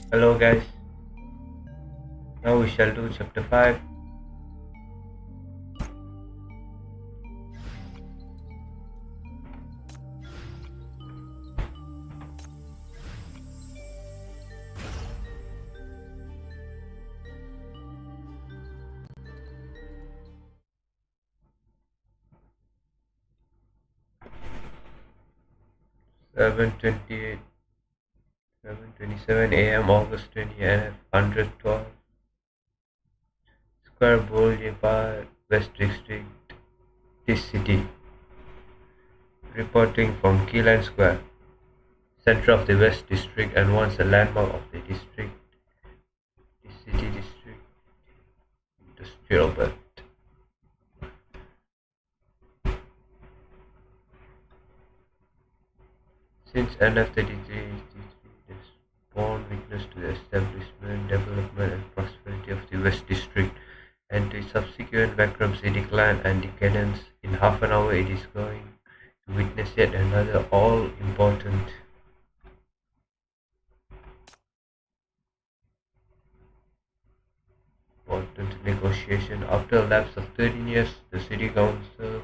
Hello guys, now we shall do chapter 5. Seven 7:27 a.m. August 20 NF 112 Square Boulevard, West District, this city. Reporting from Keyline Square, center of the West District and once a landmark of the district. This city district, industrial belt. Since NF33 has borne witness to the establishment, development and prosperity of the West District and to its subsequent bankruptcy, decline and decadence, in half an hour it is going to witness yet another all-important negotiation. After a lapse of 13 years, the City Council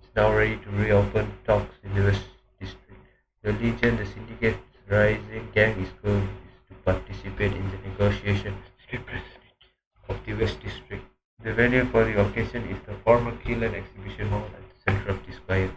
is now ready to reopen talks in the West District. The Legion, the syndicate's rising gang, is going to participate in the negotiation of the West District. The venue for the occasion is the former Keyline Exhibition Hall at the center of the square.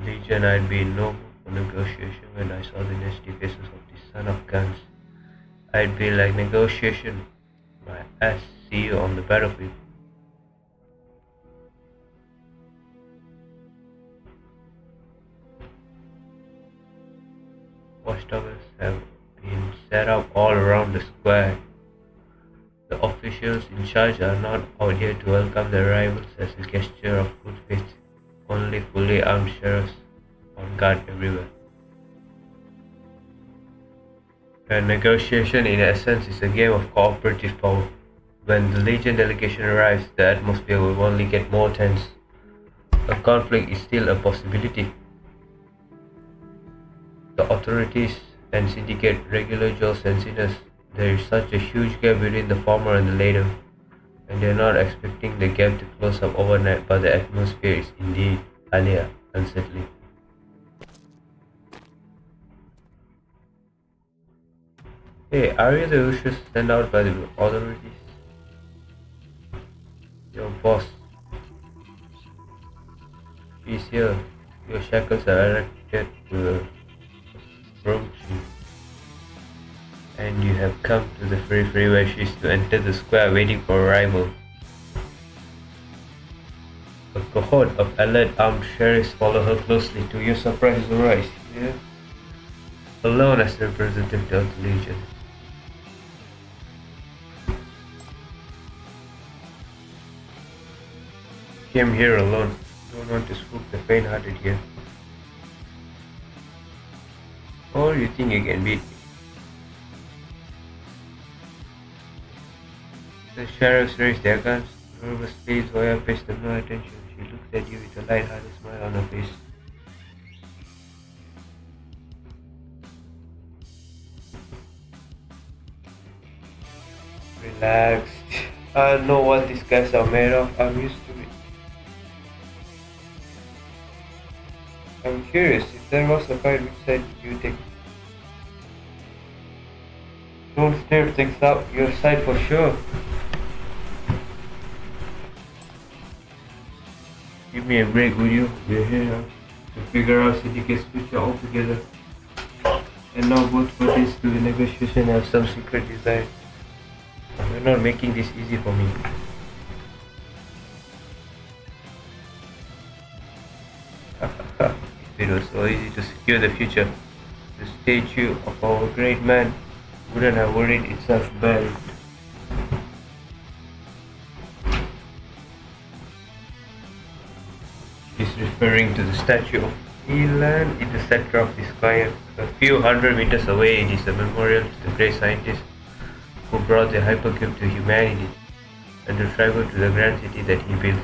Legion, I'd be in no mood for negotiation when I saw the nasty faces of the son of guns. I'd be like, negotiation, my ass, see you on the battlefield. Watchtowers have been set up all around the square. The officials in charge are not out here to welcome the arrivals as a gesture of good faith. Only fully armed sheriffs on guard everywhere. A negotiation, in essence, is a game of cooperative power. When the Legion delegation arrives, the atmosphere will only get more tense. A conflict is still a possibility. The authorities and syndicate regular Joes and sinners. There is such a huge gap between the former and the latter, and they are not expecting the gap to close up overnight, but the atmosphere is indeed highly unsettling. Hey, are you the usual sent out by the authorities? Your boss is here. Your shackles are erected to approach you, and you have come to the free where she is to enter the square waiting for arrival. A cohort of alert armed sheriffs follow her closely. To your surprise, Zora is here, alone as representative of the Legion. Came here alone. Don't want to spook the faint-hearted here. Or you think you can beat me? The sheriffs raise their guns. Nervously, Zoya pays them no attention. She looks at you with a light-hearted smile on her face. Relax. I know what these guys are made of. I'm used to it. I'm curious, if there was a fight, which side did you take? Don't stir things up. Your side for sure. Give me a break, would you? We're here to figure out Syndicate's future altogether. And now both parties to the negotiation have some secret design. You're not making this easy for me. If it was so easy to secure the future, the statue of our great man wouldn't have worried itself buried. He's referring to the statue of Elan in the center of the sky. A few hundred meters away, it is a memorial to the great scientist who brought the hypercube to humanity and the tribute to the grand city that he built.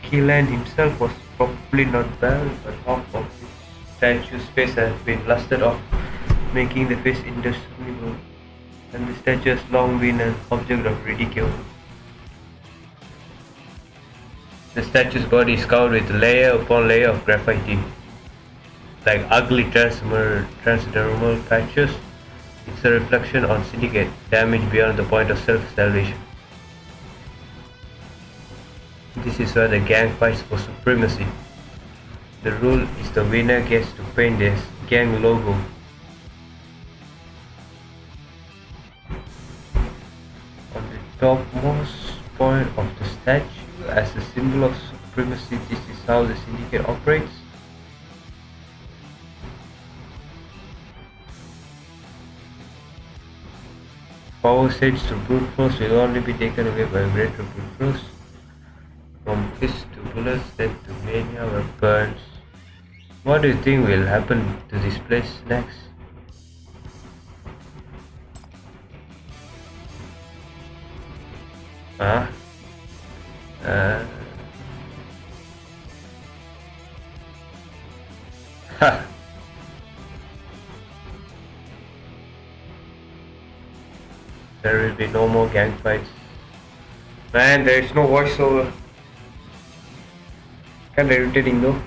Keelan himself was probably not well, but half of his statue's face has been blasted off, making the face indiscernible, and the statue has long been an object of ridicule. The statue's body is covered with layer upon layer of graffiti, like ugly transdermal patches. It's a reflection on Syndicate, damaged beyond the point of self-salvation. This is where the gang fights for supremacy. The rule is the winner gets to paint their gang logo. On the topmost point of the statue, as a symbol of supremacy, this is how the Syndicate operates. Power surge to brute force will only be taken away by greater brute force. From fists to bullets, then to Mania weapons. What do you think will happen to this place next? Huh? Ha! There will be no more gang fights. Man, there is no voiceover. Kind of irritating though.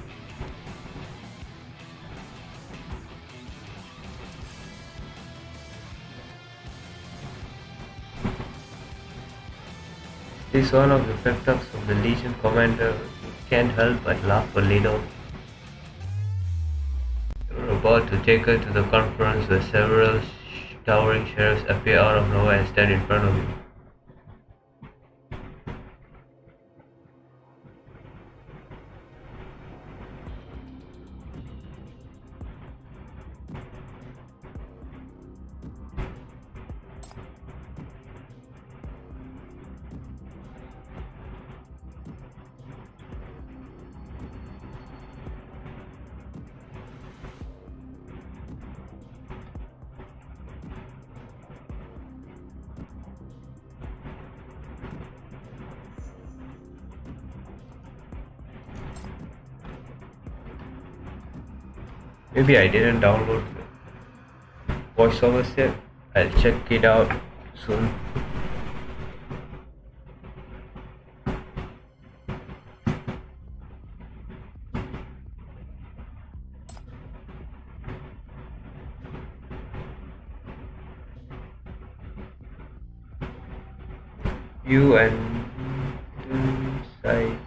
This is one of the pep talks of the Legion commander. You can't help but laugh a little. You're about to take her to the conference where several towering sheriffs appear out of nowhere and stand in front of you. Maybe I didn't download the voiceovers yet. I'll check it out soon. You and inside.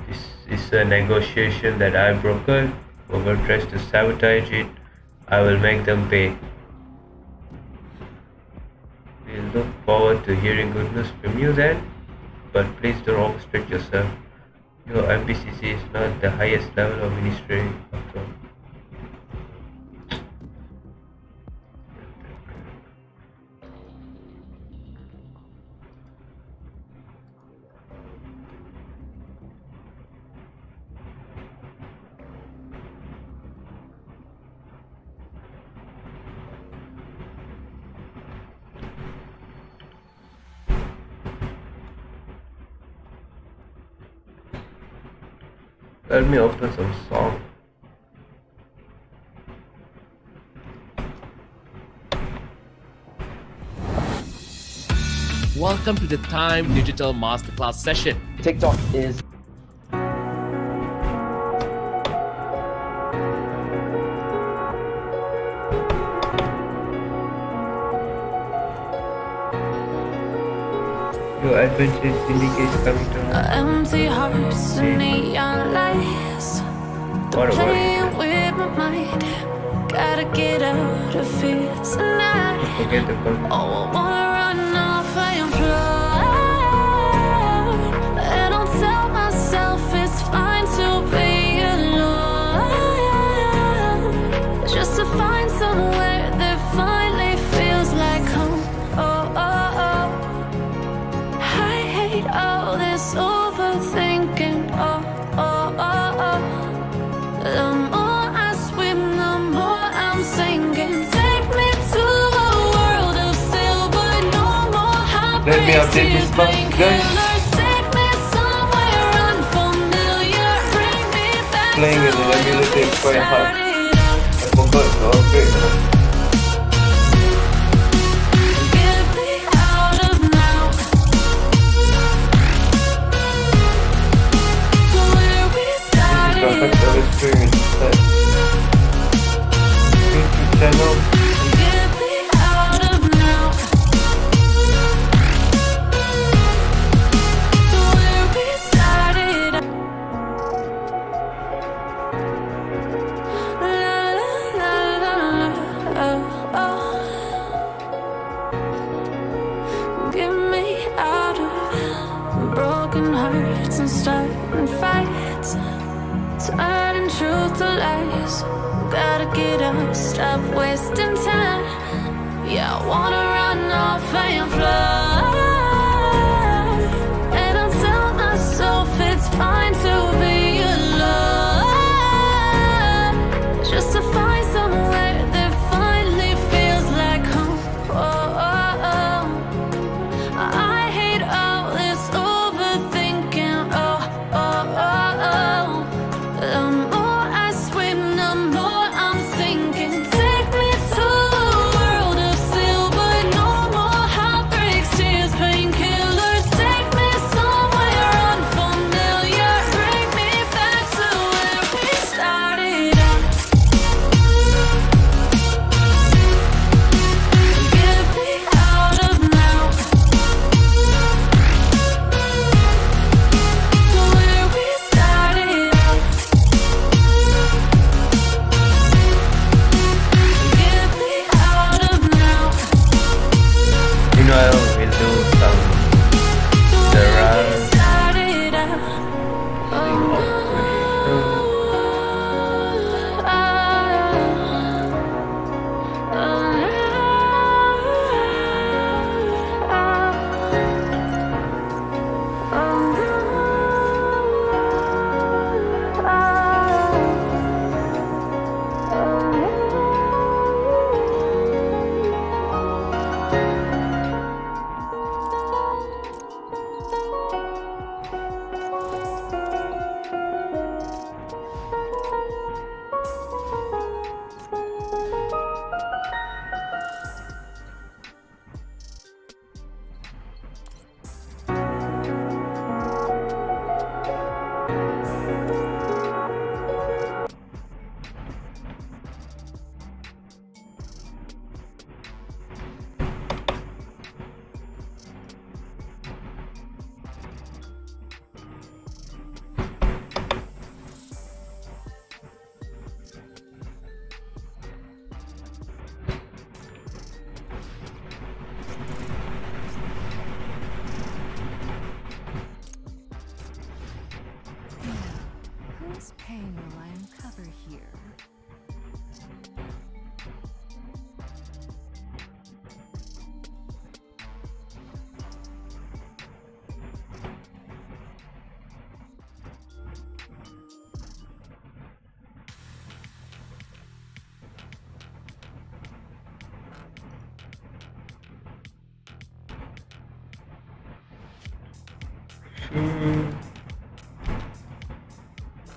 This is a negotiation that I brokered. Whoever tries to sabotage it, I will make them pay. We look forward to hearing good news from you then, but please don't overstretch yourself. Your MBCC is not the highest level of ministry after all. Let me open some song. Welcome to the Time Digital Masterclass session. TikTok is Your adventure syndicate coming to empty hearts and neon lights. They're playing with my mind. Gotta get out of here tonight. forget the call. Oh, I wanna run off and fly. And I'll tell myself it's fine to be alone. Just to find somewhere that finally feels like home. Oh, oh, oh. I hate all this overthinking. Oh, oh, oh, oh. The more I swim, the more I'm sinking. Take me to a world of silver. No more heartbreaks. Let me update this box, guys. Take me somewhere unfamiliar. Bring me back Playing to with the where emulator we is quite hard. started out. I forgot to upgrade. Get me out of now. To where we started Perfect out. experience. YouTube channel. Get me out of now. To where we started out. La la la la la. Oh, oh. Get me out of broken hearts and starting fights. Turning truth to lies. Gotta get up, stop wasting time. Yeah, I wanna run off and fly. And I'll tell myself it's fine to be alone. Just to find somewhere that finally feels like home. Oh, oh, oh. I hate all this overthinking. Oh, oh, oh, oh. The more I swim, the more I'm sinking. Take me to a world of silver. No more heartbreaks, tears, painkillers. Take me somewhere unfamiliar. Bring me back to where we started out. Get me out of now. To where we started out. Get me out of now. You know, I will do some To where we Sarah started out. thing of Whose pain will I uncover here?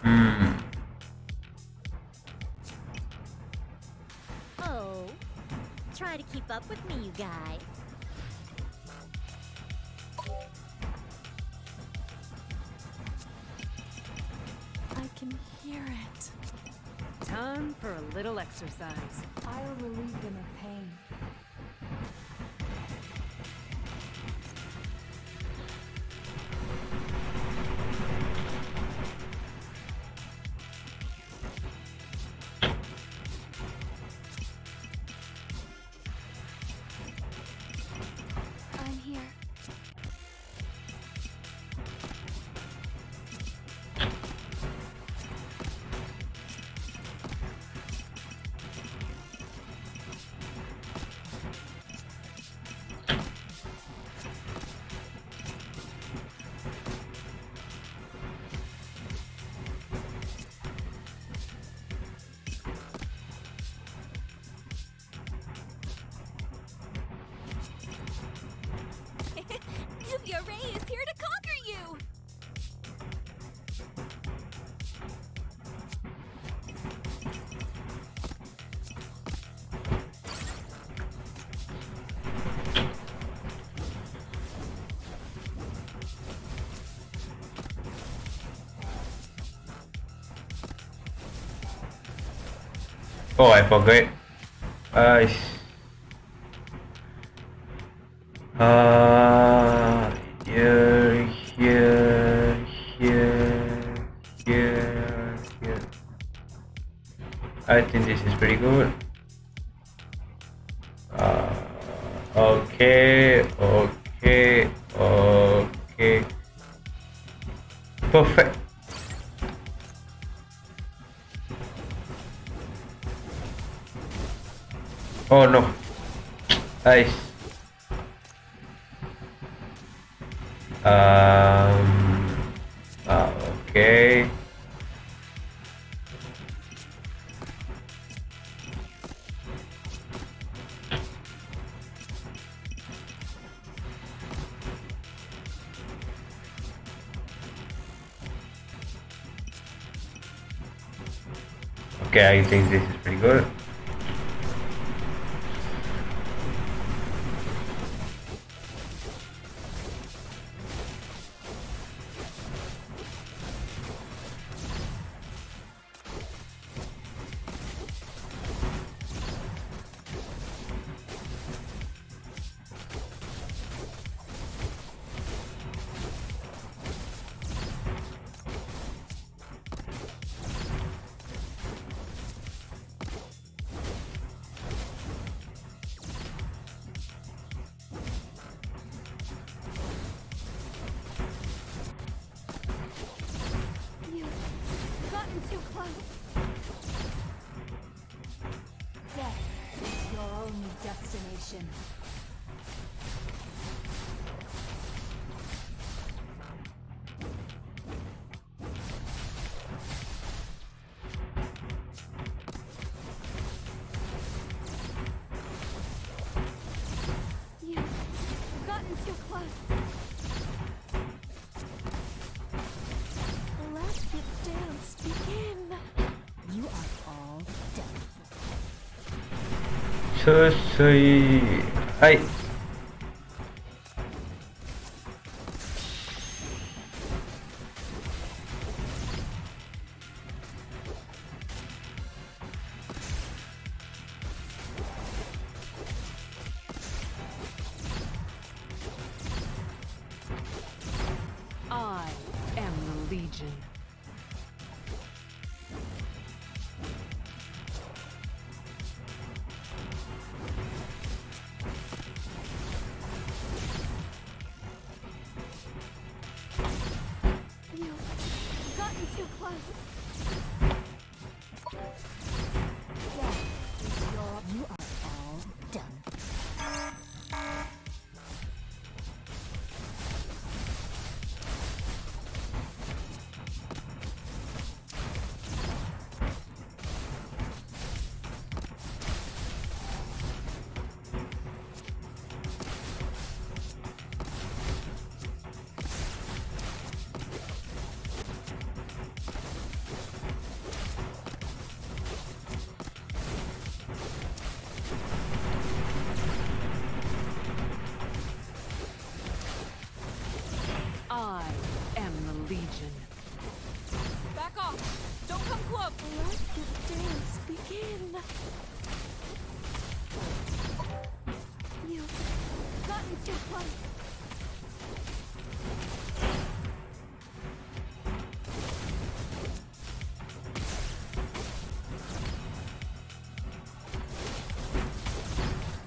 Hmm. Oh, try to keep up with me, you guys. I can hear it. Time for a little exercise. I'll relieve them of pain. I'm here. Your Ray is here to conquer you! Oh, I forgot. Here, here, here, here, here. I think this is pretty good. Okay, okay, okay. Perfect. Oh no. Nice. Okay. Okay, I think this is pretty good. You've gotten too close. Death is your only destination. You've gotten too close. Let the dance begin. You are all done for. So sweet. Hi. I am the Legion. You've gotten too close. Death is your. You are all done. Let the dance begin. You've gotten too close.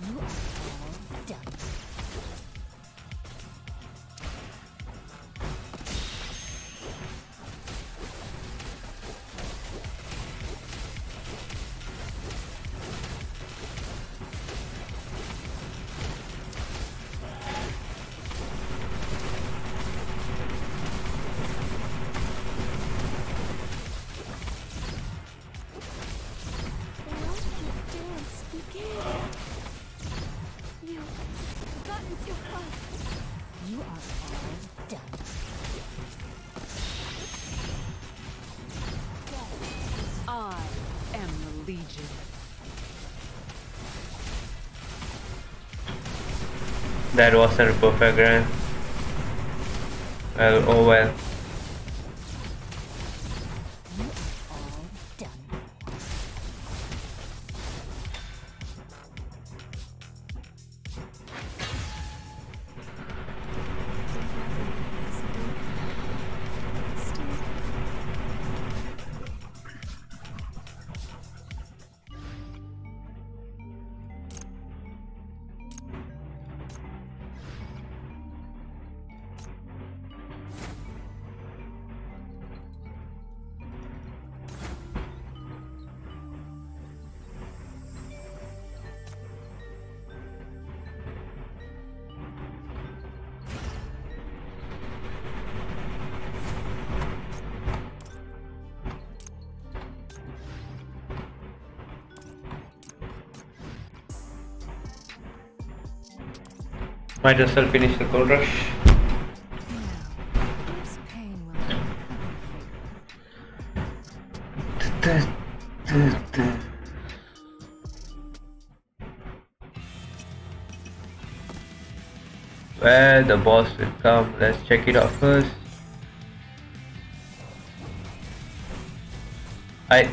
You are all done. Let the dance begin. You've gotten too close. You are all done. I am the Legion. That wasn't a perfect run. Well, oh well. You are all done. Might as well finish the gold rush. This pain will Where the boss will come, let's check it out first. Hi.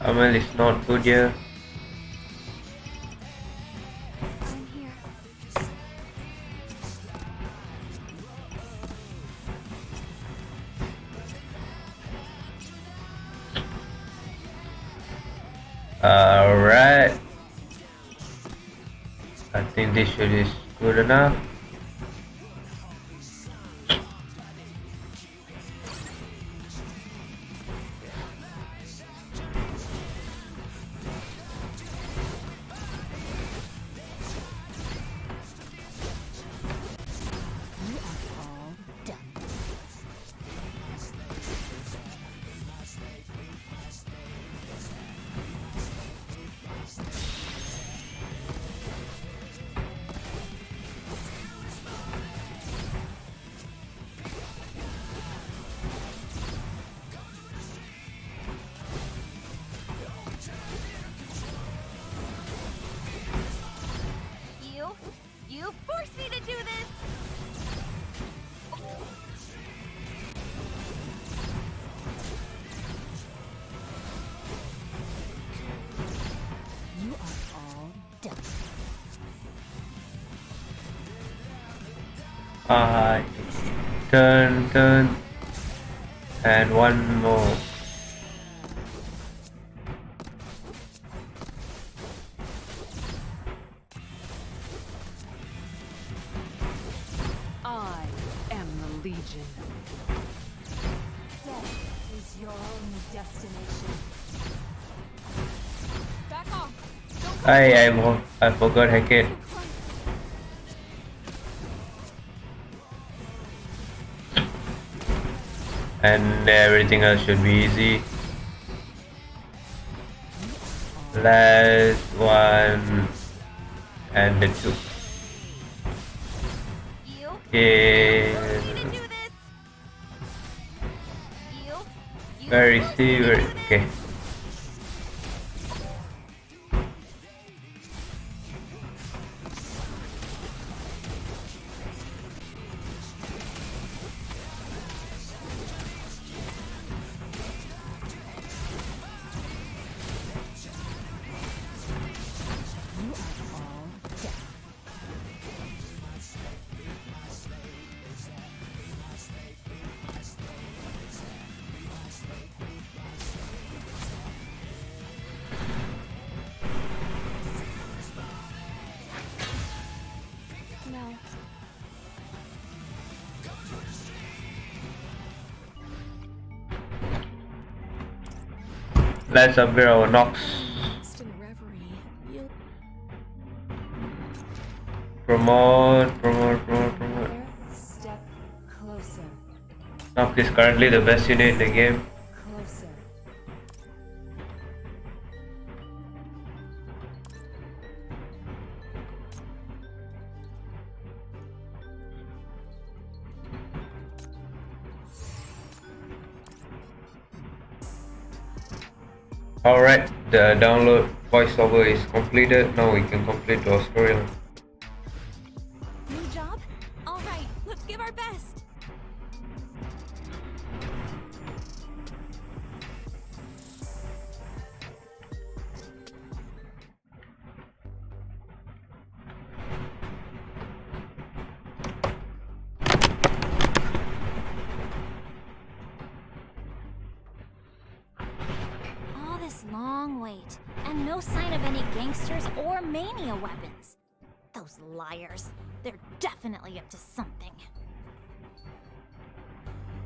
Amal is not good here. I'm here. Alright. I think this should is good enough. You are all done. You forced me to do this! You are all done. Alright. Turn. And one more. I am the Legion. Death is your only destination. Back off. I forgot Hackett. And everything else should be easy. Last one and the two. Okay. Where is he? Okay. Let's upgrade our Nox. Lost in reverie. You'll Promote. Another step closer. Nox is currently the best unit in the game. Closer. Alright, the download voiceover is completed. Now we can complete our storyline. New job? Alright, let's give our best. All this long wait, and no sign of any gangsters or Mania weapons. Those liars. They're definitely up to something.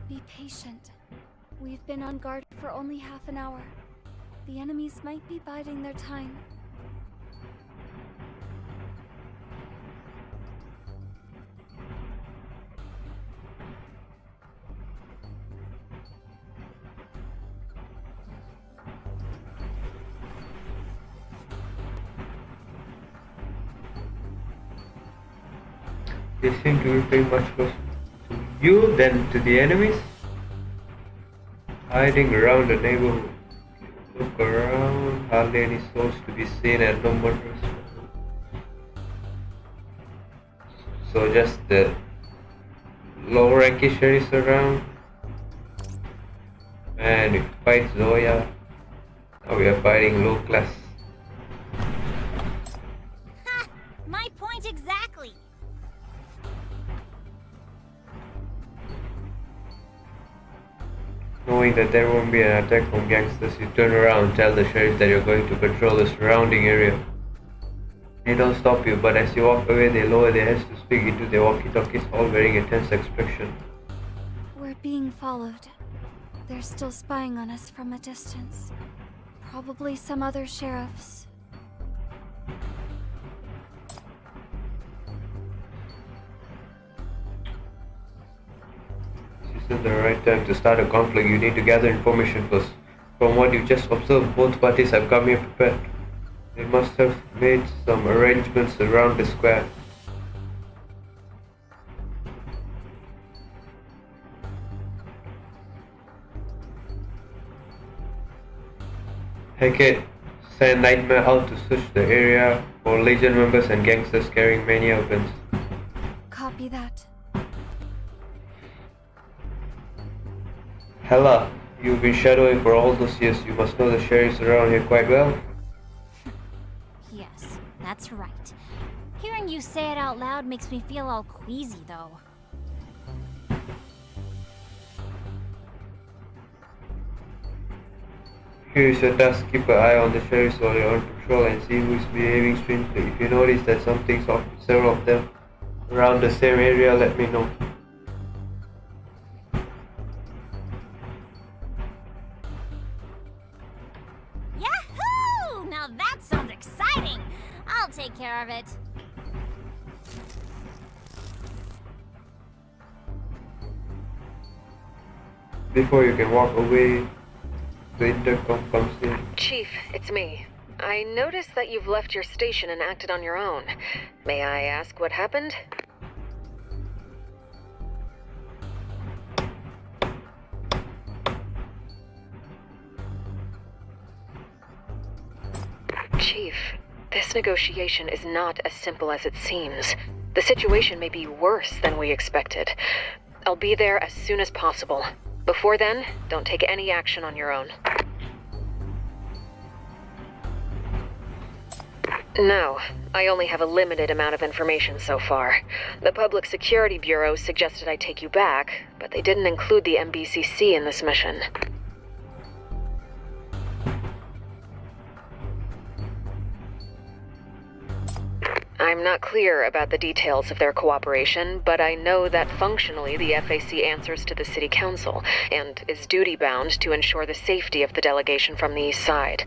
be patient. We've been on guard for only half an hour. The enemies might be biding their time. They seem to be pretty much closer to you than to the enemies. Hiding around the neighborhood. Look around, hardly any souls to be seen and no murders. So just the low ranking sheriffs around. And we fight Zoya. Now we are fighting low class. Ha! My point exactly! Knowing that there won't be an attack from gangsters, you turn around and tell the sheriff that you're going to patrol the surrounding area. They don't stop you, but as you walk away, they lower their heads to speak into their walkie-talkies, all wearing a tense expression. We're being followed. They're still spying on us from a distance. Probably some other sheriffs. This isn't the right time to start a conflict. You need to gather information first. From what you just observed, both parties have come here prepared. They must have made some arrangements around the square. Hackett, send Nightmare out to search the area for Legion members and gangsters carrying Mania weapons. Copy that. Hella, you've been shadowing for all those years. You must know the sheriffs around here quite well. Yes, that's right. Hearing you say it out loud makes me feel all queasy, though. Here is your task. Keep an eye on the sheriffs while you're on patrol and see who is behaving strangely. If you notice that something's off with several of them around the same area, let me know. Yahoo! Now that sounds exciting! I'll take care of it. Before you can walk away, the intercom comes in. Chief, it's me. I noticed that you've left your station and acted on your own. May I ask what happened? Chief, this negotiation is not as simple as it seems. The situation may be worse than we expected. I'll be there as soon as possible. Before then, don't take any action on your own. No, I only have a limited amount of information so far. The Public Security Bureau suggested I take you back, but they didn't include the MBCC in this mission. I'm I'm not clear about the details of their cooperation, but I know that functionally the FAC answers to the City Council and is duty-bound to ensure the safety of the delegation from the East Side.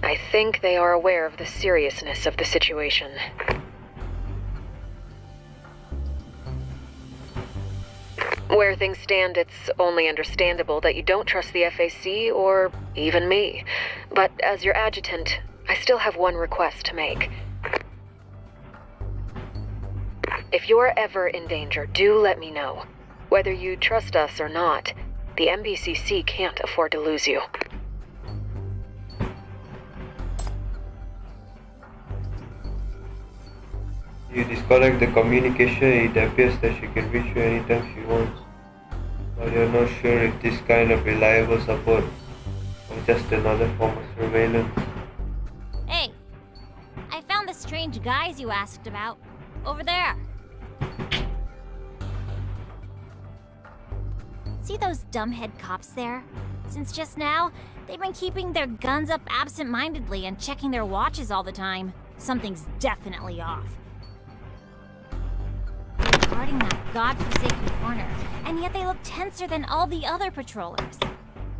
I think they are aware of the seriousness of the situation. Where things stand, it's only understandable that you don't trust the FAC or even me. But as your adjutant, I still have one request to make. If you're ever in danger, do let me know. Whether you trust us or not, the MBCC can't afford to lose you. You disconnect the communication, it appears that she can reach you anytime she wants. But you're not sure if this kind of reliable support or just another form of surveillance. Hey, I found the strange guys you asked about. Over there. See those dumbhead cops there? Since just now, they've been keeping their guns up absent-mindedly and checking their watches all the time. Something's definitely off. Guarding that godforsaken corner, and yet they look tenser than all the other patrollers.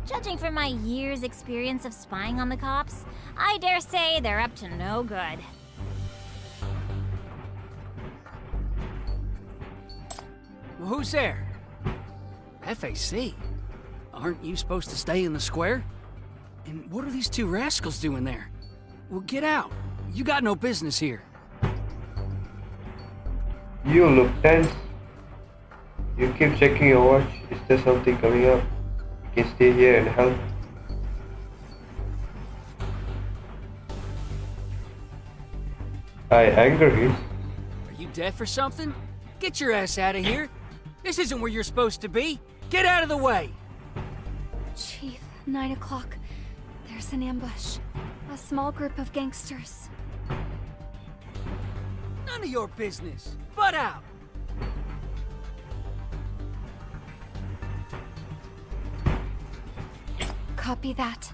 Judging from my years' experience of spying on the cops, I dare say they're up to no good. Well, who's there? FAC? Aren't you supposed to stay in the square? And what are these two rascals doing there? Well, get out. You got no business here. You look tense. You keep checking your watch. Is there something coming up? You can stay here and help. I anger him. Are you deaf or something? Get your ass out of here. This isn't where you're supposed to be. Get out of the way. Chief, 9 o'clock. There's an ambush. A small group of gangsters. None of your business. Butt out. Copy that.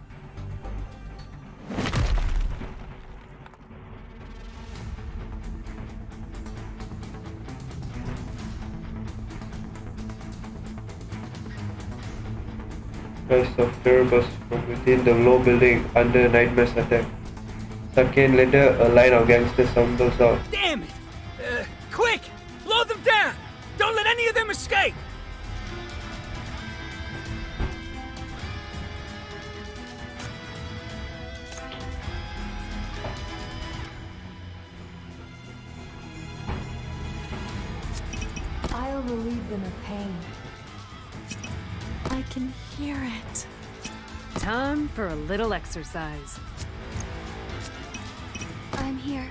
Rise of terrors from within the low building under Nightmare's attack. Second later, a line of gangsters stumbles out. Damn it! Quick! Blow them down! Don't let any of them escape! I'll relieve them of pain. I can hear it. Time for a little exercise. I'm here.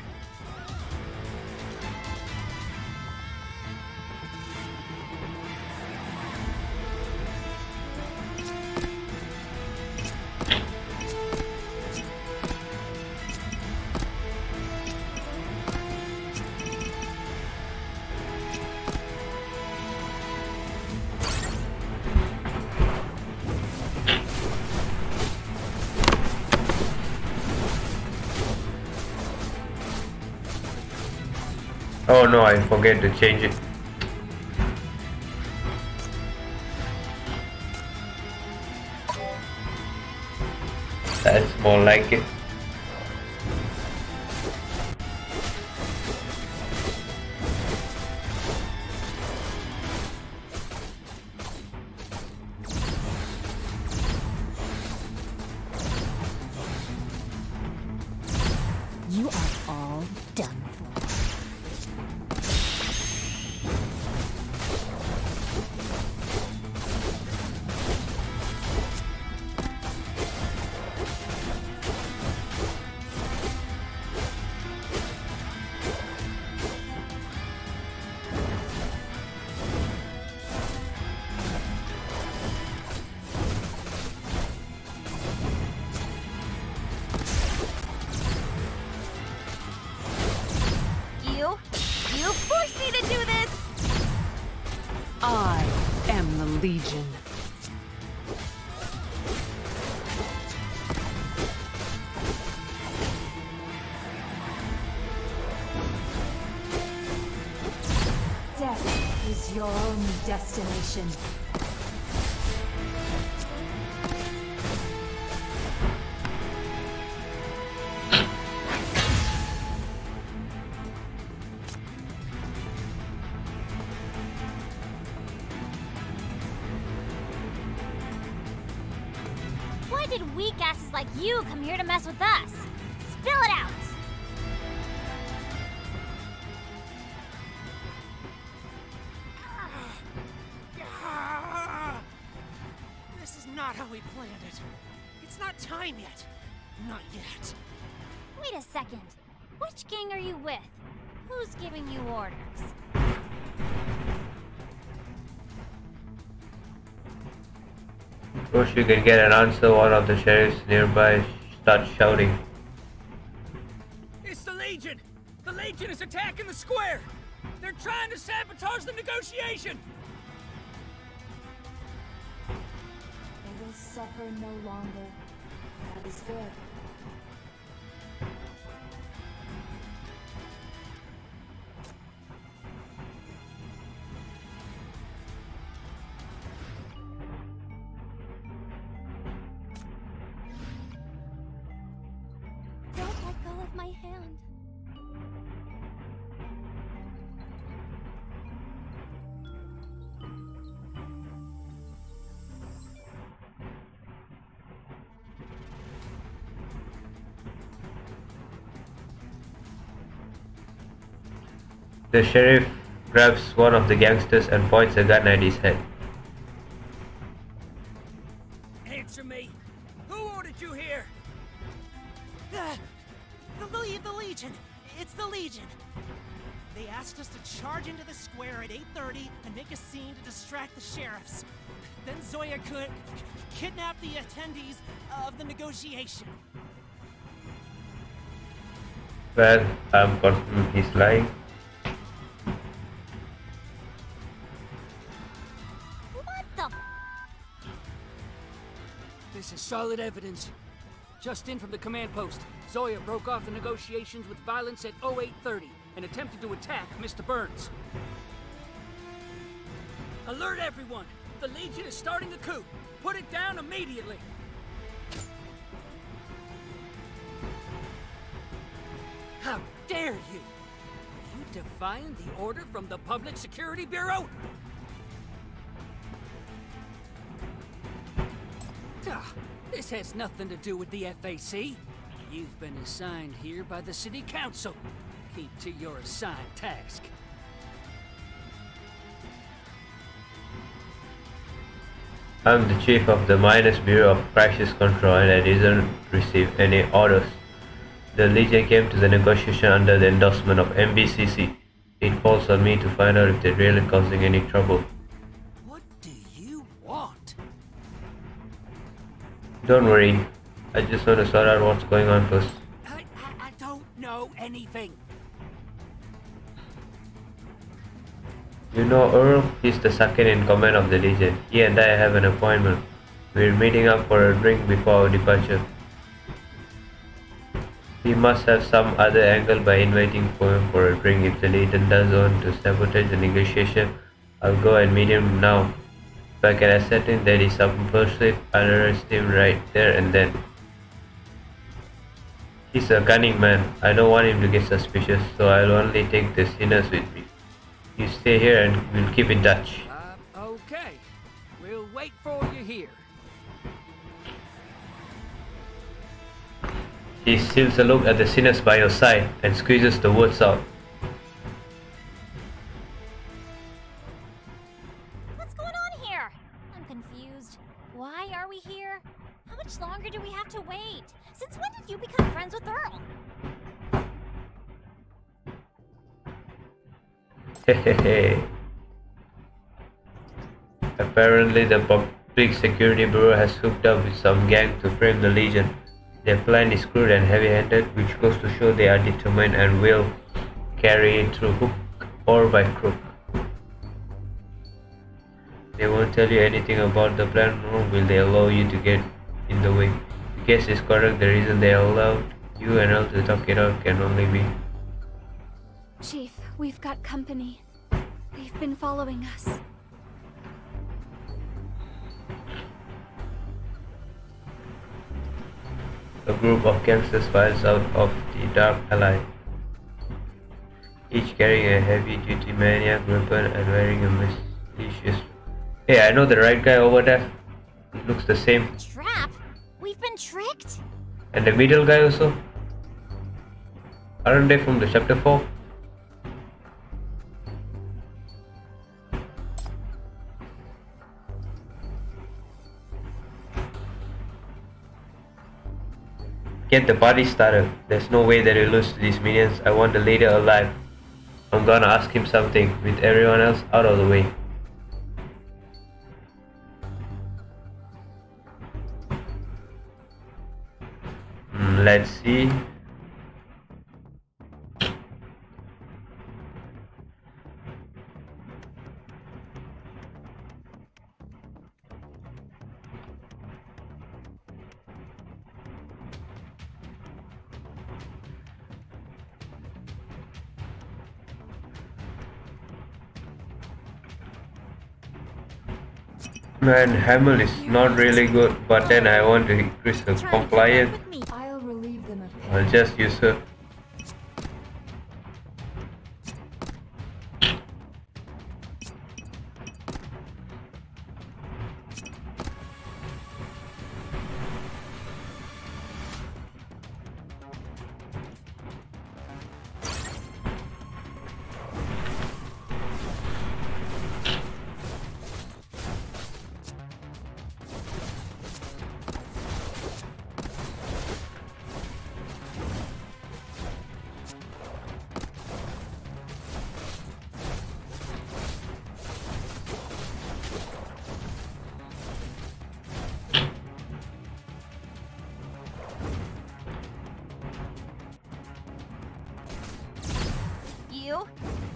Oh no, I forget to change it. That's more like it. You are all done for. You forced me to do this! I am the Legion. Choose your own destination. Why did weak asses like you come here to mess with us? Spill it out! This is not how we planned it. It's not time yet. Not yet. Wait a second. Which gang are you with? Who's giving you orders? Before she can get an answer, one of the sheriffs nearby starts shouting. It's the Legion! The Legion is attacking the square! They're trying to sabotage the negotiation! They will suffer no longer. That is good. Don't let go of my hand. The sheriff grabs one of the gangsters and points a gun at his head. Answer me! Who ordered you here? The Legion. It's the Legion. They asked us to charge into the square at 8:30 and make a scene to distract the sheriffs. Then Zoya could kidnap the attendees of the negotiation. Well, I'm confident he's lying. What the? This is solid evidence. Just in from the command post. Zoya broke off the negotiations with violence at 0830 and attempted to attack Mr. Burns. Alert everyone! The Legion is starting a coup! Put it down immediately! How dare you! Are you defying the order from the Public Security Bureau? This has nothing to do with the FAC. You've been assigned here by the City Council. Keep to your assigned task. I'm the chief of the Minos Bureau of Crisis Control and I didn't receive any orders. The Legion came to the negotiation under the endorsement of MBCC. It falls on me to find out if they're really causing any trouble. What do you want? Don't worry, I just want to sort out what's going on first. I don't know anything. You know Earl? He's the second in command of the Legion. He and I have an appointment. We're meeting up for a drink before our departure. He must have some other angle by inviting him for a drink. If the Legion does want to sabotage the negotiation, I'll go and meet him now. If I can ascertain that he's subversive, I'll arrest him right there and then. He's a cunning man. I don't want him to get suspicious, so I'll only take the sinners with me. You stay here and we'll keep in touch. Okay. We'll wait for you here. He steals a look at the sinners by your side and squeezes the words out. What's going on here? I'm confused. Why are we here? How much longer do we have to wait? Since when did you become friends with Earl? Hehehe. Apparently the Public Security Bureau has hooked up with some gang to frame the Legion. Their plan is crude and heavy-handed, which goes to show they are determined and will carry it through hook or by crook. They won't tell you anything about the plan, nor will they allow you to get in the way. The case is correct, the reason they allowed you and Earl to talk it out can only be. Chief, we've got company. They've been following us. A group of gangsters files out of the dark alley, each carrying a heavy-duty Mania weapon and wearing a malicious... Hey, I know the right guy over there. He looks the same. Trap? We've been tricked? And the middle guy also? Aren't they from the chapter 4? Get the party started. There's no way that we lose to these minions. I want the leader alive. I'm gonna ask him something with everyone else out of the way. Let's see. Man, Hamel is not really good, but then I want to increase her compliance. I'll relieve them of pain. I'll just use her.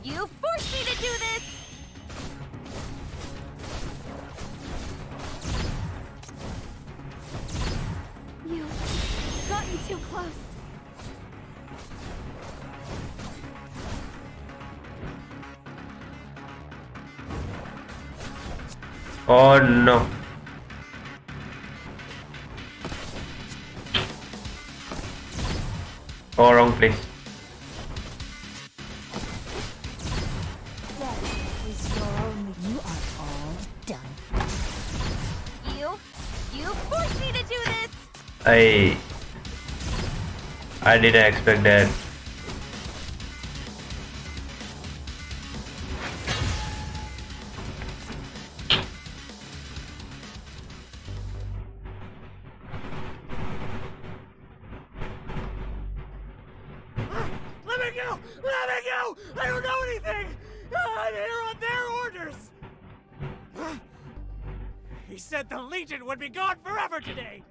You forced me to do this! You've gotten too close. Oh no. Oh, wrong place. You are all done. You forced me to do this! I didn't expect that. Let me go! Let me go! I don't know anything! I'm here on their orders! He said the Legion would be gone forever today!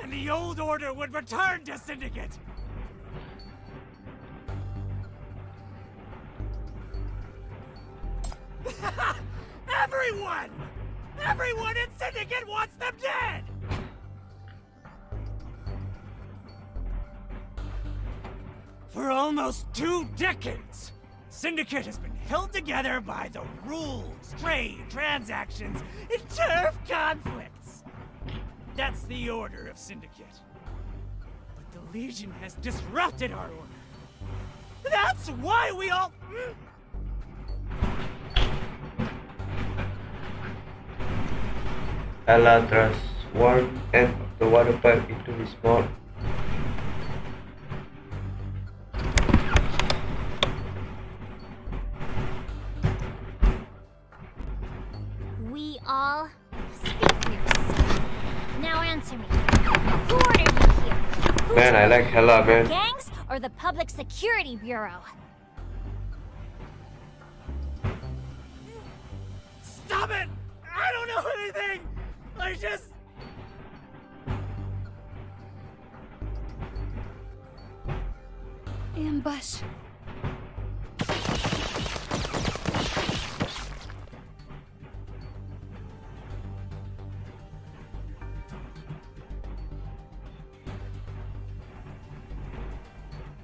And the old order would return to Syndicate! Everyone! Everyone in Syndicate wants them dead! For almost 2 decades, Syndicate has been held together by the rules, trade, transactions, and turf conflicts. That's the order of Syndicate. But the Legion has disrupted our order. That's why we all... Ella thrust one end of the water pipe into his mouth. We all speak for yourself. Now answer me. Who ordered you here? Who Man, I like Hella, man. Gangs or the Public Security Bureau? Stop it! I don't know anything! I just... Ambush.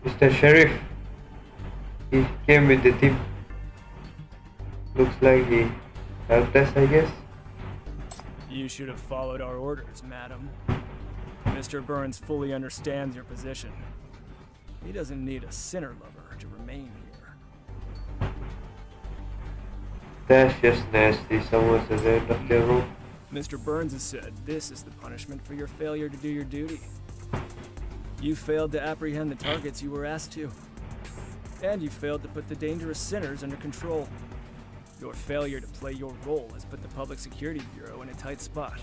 Mr. Sheriff, he came with the team. Looks like he helped us, I guess. You should have followed our orders, madam. Mr. Burns fully understands your position. He doesn't need a sinner lover to remain here. That's just nasty. Someone's at the end of their rope. Mr. Burns has said this is the punishment for your failure to do your duty. You failed to apprehend the targets you were asked to. And you failed to put the dangerous sinners under control. Your failure to play your role has put the Public Security Bureau in a tight spot.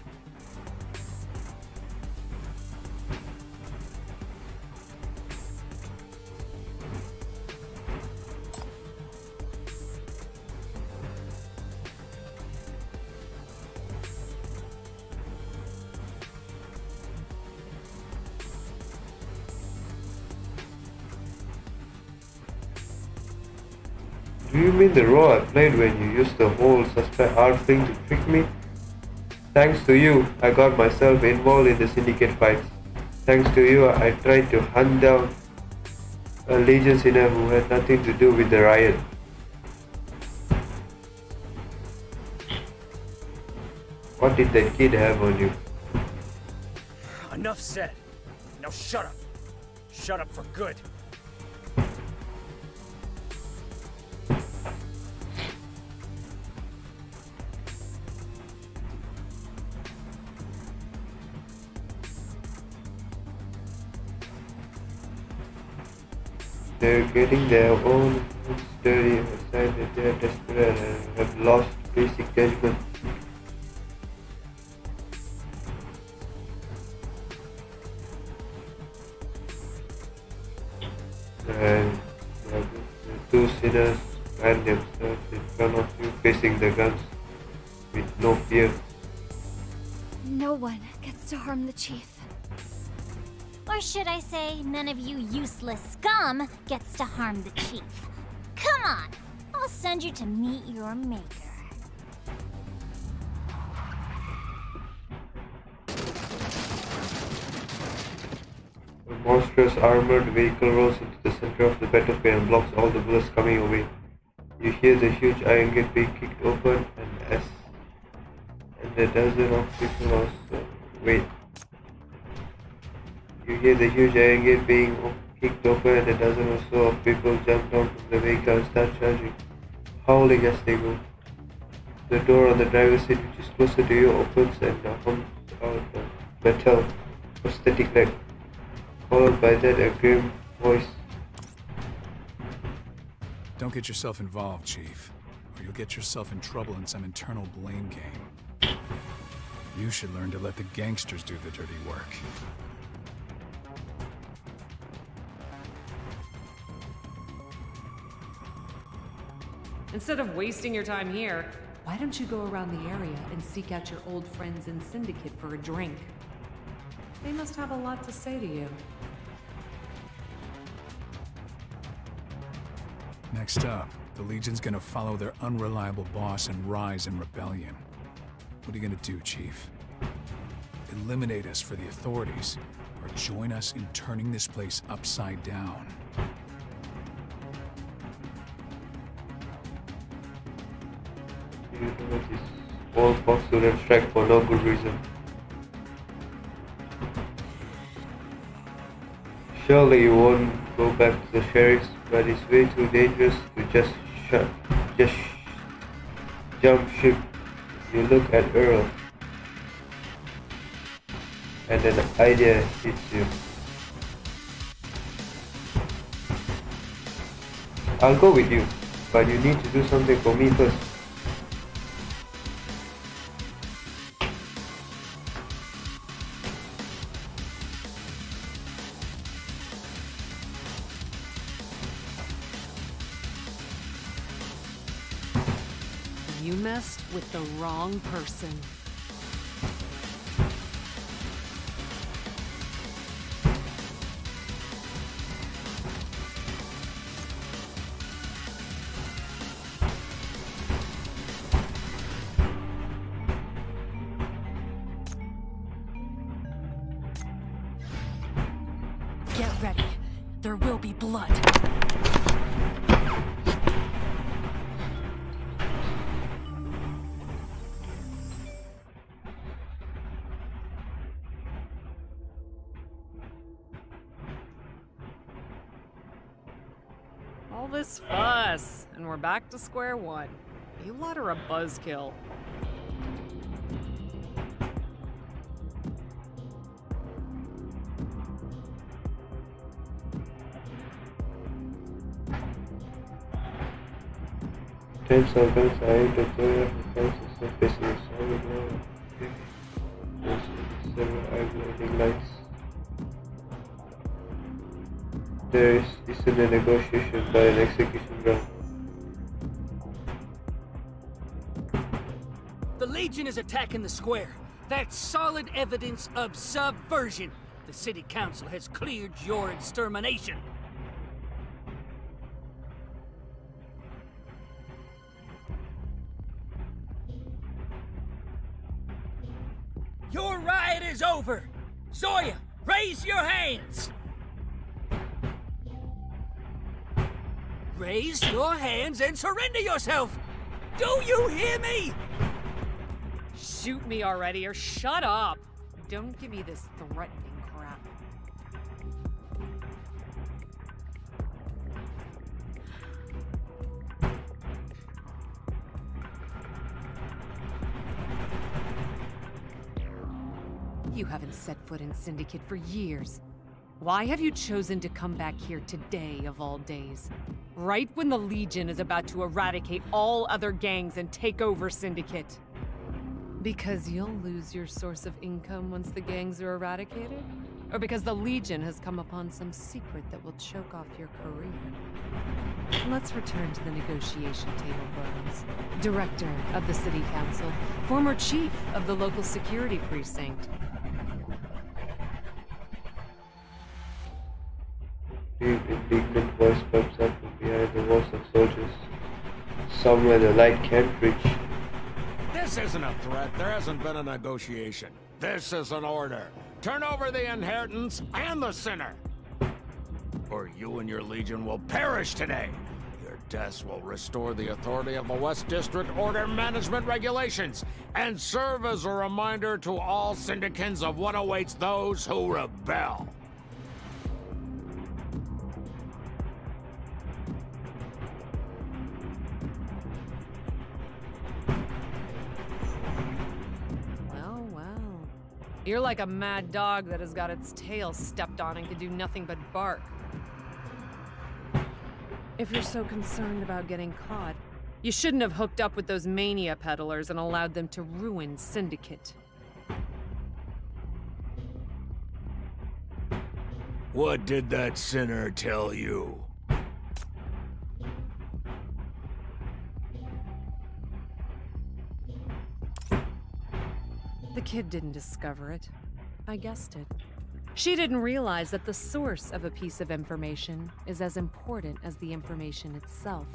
Do you mean the role I played when you used the whole suspect art thing to trick me? Thanks to you, I got myself involved in the syndicate fights. Thanks to you, I tried to hunt down a Legion sinner who had nothing to do with the riot. What did that kid have on you? Enough said. Now shut up. Shut up for good. They're getting their own dirty and sign that they're desperate and have lost basic judgment. And the two sinners find themselves in front of you facing the guns with no fear. No one gets to harm the chief. Or should I say, none of you useless scum gets to harm the chief. Come on, I'll send you to meet your maker. A monstrous armored vehicle rolls into the center of the battlefield and blocks all the bullets coming your way. You hear the huge iron gate being kicked open and a dozen of people also wait. You hear the huge iron gate being kicked open and a dozen or so of people jump down from the vehicle and start charging, howling as they go. The door on the driver's seat, which is closer to you, opens and humps out a metal prosthetic leg, followed by that a grim voice. Don't get yourself involved, Chief, or you'll get yourself in trouble in some internal blame game. You should learn to let the gangsters do the dirty work. Instead of wasting your time here, why don't you go around the area and seek out your old friends in Syndicate for a drink? They must have a lot to say to you. Next up, the Legion's gonna follow their unreliable boss and rise in rebellion. What are you gonna do, Chief? Eliminate us for the authorities, or join us in turning this place upside down? You know this old fox student strike for no good reason. Surely you won't go back to the sheriff's, but it's way too dangerous to just jump ship. You look at Earl, and an idea hits you. I'll go with you, but you need to do something for me first. You messed with the wrong person. Get ready. There will be blood. All this fuss, and we're back to square one. You lot are a buzzkill. Ten seconds, I enter Zoya, who finds herself facing a solid wall. There's several eye-blinding lights. There isn't a negotiation but an execution ground. The Legion is attacking the square. That's solid evidence of subversion. The city council has cleared your extermination. Your riot is over! Zoya, raise your hands! Raise your hands and surrender yourself! Do you hear me? Shoot me already or shut up! Don't give me this threatening crap. You haven't set foot in Syndicate for years. Why have you chosen to come back here today of all days? Right when the Legion is about to eradicate all other gangs and take over Syndicate? Because you'll lose your source of income once the gangs are eradicated? Or because the Legion has come upon some secret that will choke off your career? Let's return to the negotiation table, Bones. Director of the City Council, former chief of the local security precinct. An indignant voice comes up from behind the walls of soldiers. Somewhere the light can't reach. This isn't a threat. There hasn't been a negotiation. This is an order. Turn over the inheritance and the sinner, or you and your Legion will perish today. Your deaths will restore the authority of the West District Order Management Regulations and serve as a reminder to all Syndicans of what awaits those who rebel. You're like a mad dog that has got its tail stepped on and can do nothing but bark. If you're so concerned about getting caught, you shouldn't have hooked up with those Mania peddlers and allowed them to ruin Syndicate. What did that sinner tell you? The kid didn't discover it. I guessed it. She didn't realize that the source of a piece of information is as important as the information itself.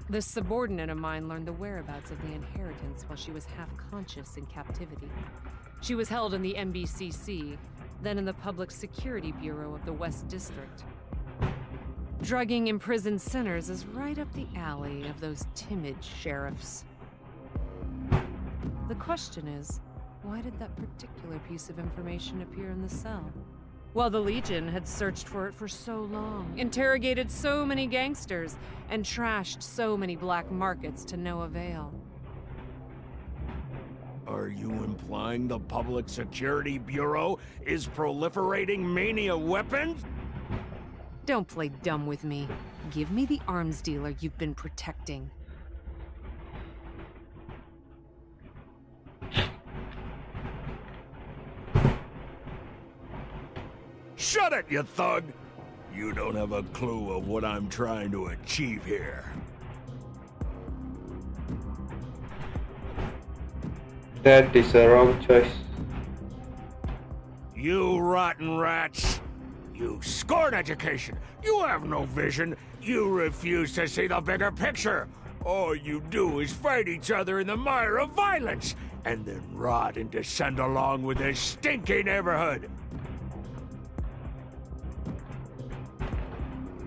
This subordinate of mine learned the whereabouts of the inheritance while she was half-conscious in captivity. She was held in the MBCC, then in the Public Security Bureau of the West District. Drugging imprisoned sinners is right up the alley of those timid sheriffs. The question is, why did that particular piece of information appear in the cell? Well, the Legion had searched for it for so long, interrogated so many gangsters, and trashed so many black markets to no avail. Are you implying the Public Security Bureau is proliferating Mania weapons? Don't play dumb with me. Give me the arms dealer you've been protecting. Shut it, you thug! You don't have a clue of what I'm trying to achieve here. That is a wrong choice. You rotten rats! You scorn education! You have no vision! You refuse to see the bigger picture! All you do is fight each other in the mire of violence, and then rot and descend along with this stinky neighborhood!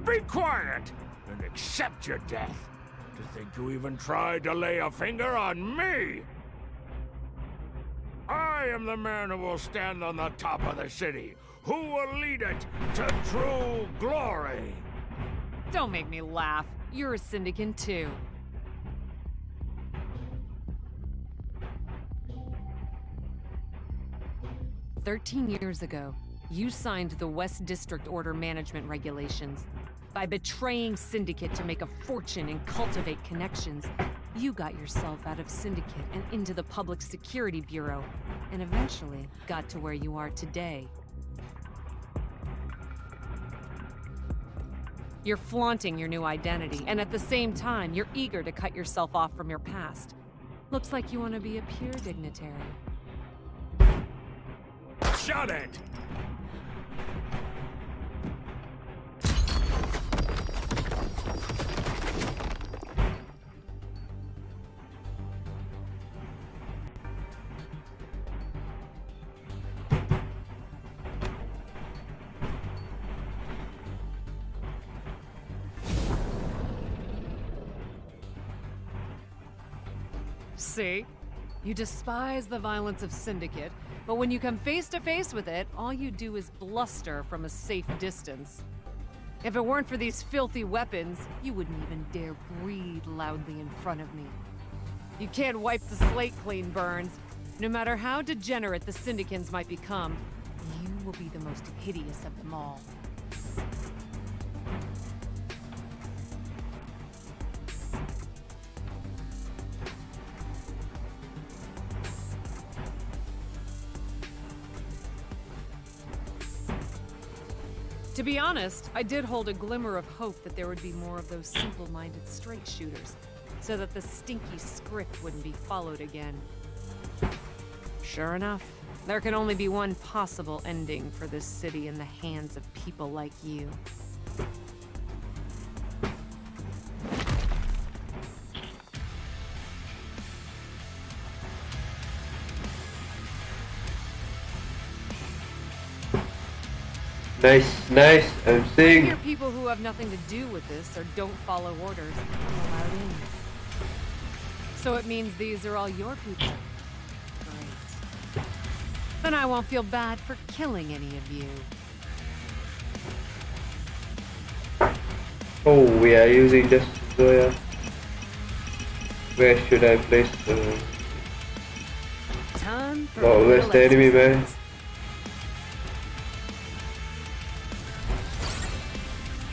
Be quiet and accept your death. To think you even tried to lay a finger on me! I am the man who will stand on the top of the city, who will lead it to true glory. Don't make me laugh. You're a syndicate too. "13 years ago, you signed the West District Order Management Regulations. By betraying Syndicate to make a fortune and cultivate connections, you got yourself out of Syndicate and into the Public Security Bureau, and eventually got to where you are today. You're flaunting your new identity, and at the same time, you're eager to cut yourself off from your past. Looks like you want to be a pure dignitary." Shut it! See? You despise the violence of Syndicate, but when you come face to face with it, all you do is bluster from a safe distance. If it weren't for these filthy weapons, you wouldn't even dare breathe loudly in front of me. You can't wipe the slate clean, Burns. No matter how degenerate the Syndicans might become, you will be the most hideous of them all. To be honest, I did hold a glimmer of hope that there would be more of those simple-minded straight shooters, so that the stinky script wouldn't be followed again. Sure enough, there can only be one possible ending for this city in the hands of people like you. Nice, nice, I'm I saying. hear people who have nothing to do with this or don't follow orders aren't allowed in. So it means these are all your people. Great. Then I won't feel bad for killing any of you. Oh, we are using just Zoya. Where should I place the... Time for Oh, where's the enemy, man?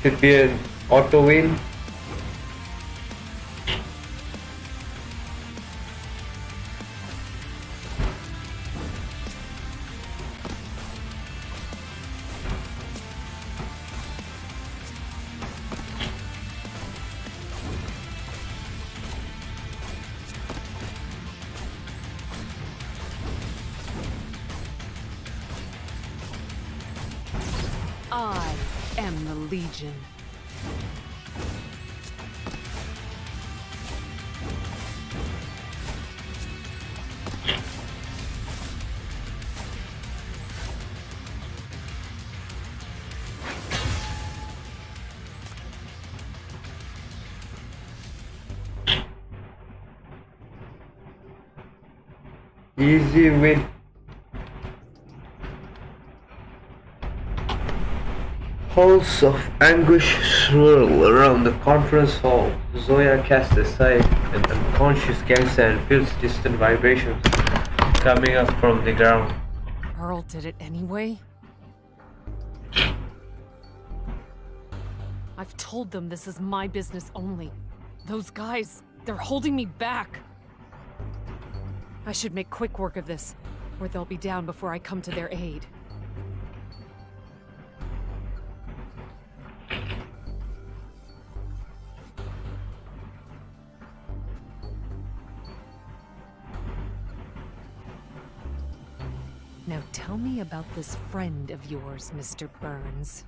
Should be an auto win. I am the Legion. Easy win. Halls of anguish swirl around the conference hall. Zoya casts aside an unconscious gangster and feels distant vibrations coming up from the ground. Earl did it anyway? I've told them this is my business only. Those guys, they're holding me back. I should make quick work of this, or they'll be down before I come to their aid. Now tell me about this friend of yours, Mr. Burns.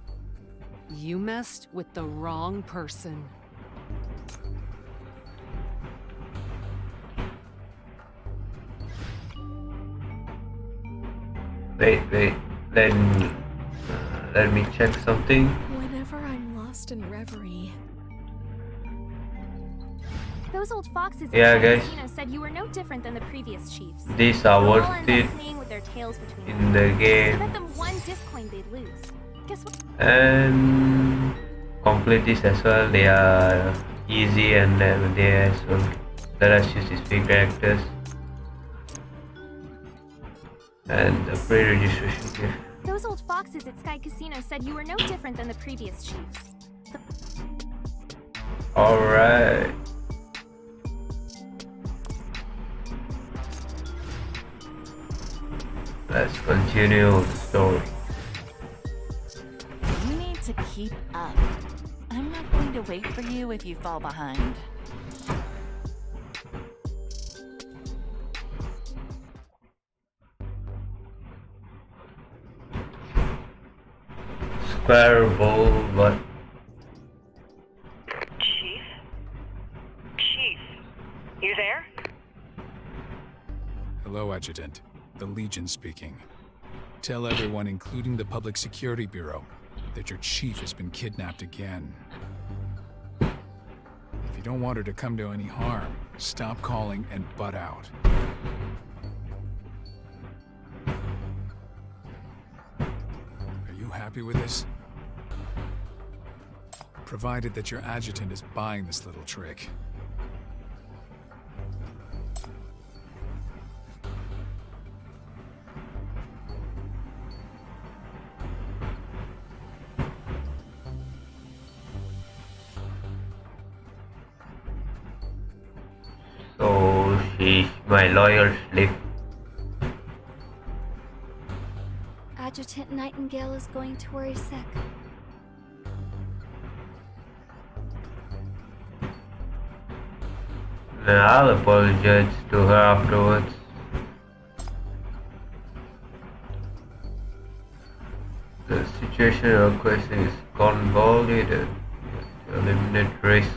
You messed with the wrong person. Wait, let me check something. Whenever I'm lost in reverie. Those old foxes Yeah, in guys. Casino said you were no different than the previous chiefs. These are They'll all worth end it up playing with their tails between in them. the I game. bet them one disc coin they'd lose. Guess what? And complete this as well. They are easy and they as well let us use these big characters and the pre-registration here. Those old foxes at Sky Casino said you were no different than the previous chiefs. Alright. Let's continue the story. You need to keep up. I'm not going to wait for you if you fall behind. Square ball, what? Chief? Chief, you there? Hello, Adjutant. The Legion speaking. Tell everyone, including the Public Security Bureau, that your chief has been kidnapped again. If you don't want her to come to any harm, stop calling and butt out. Are you happy with this? Provided that your adjutant is buying this little trick. So she's my loyal slave. Adjutant Nightingale is going to worry sick. Then I'll apologize to her afterwards. The situation requires is convoluted. You have to eliminate risk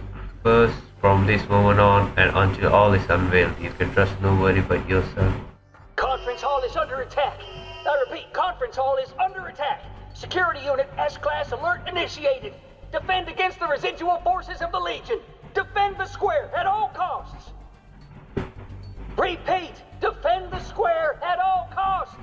first. From this moment on and until all is unveiled, you can trust nobody but yourself. Conference hall is under attack. I repeat, conference hall is under attack. Security unit S-class alert initiated. Defend against the residual forces of the Legion. Defend the square at all costs. Repeat, defend the square at all costs.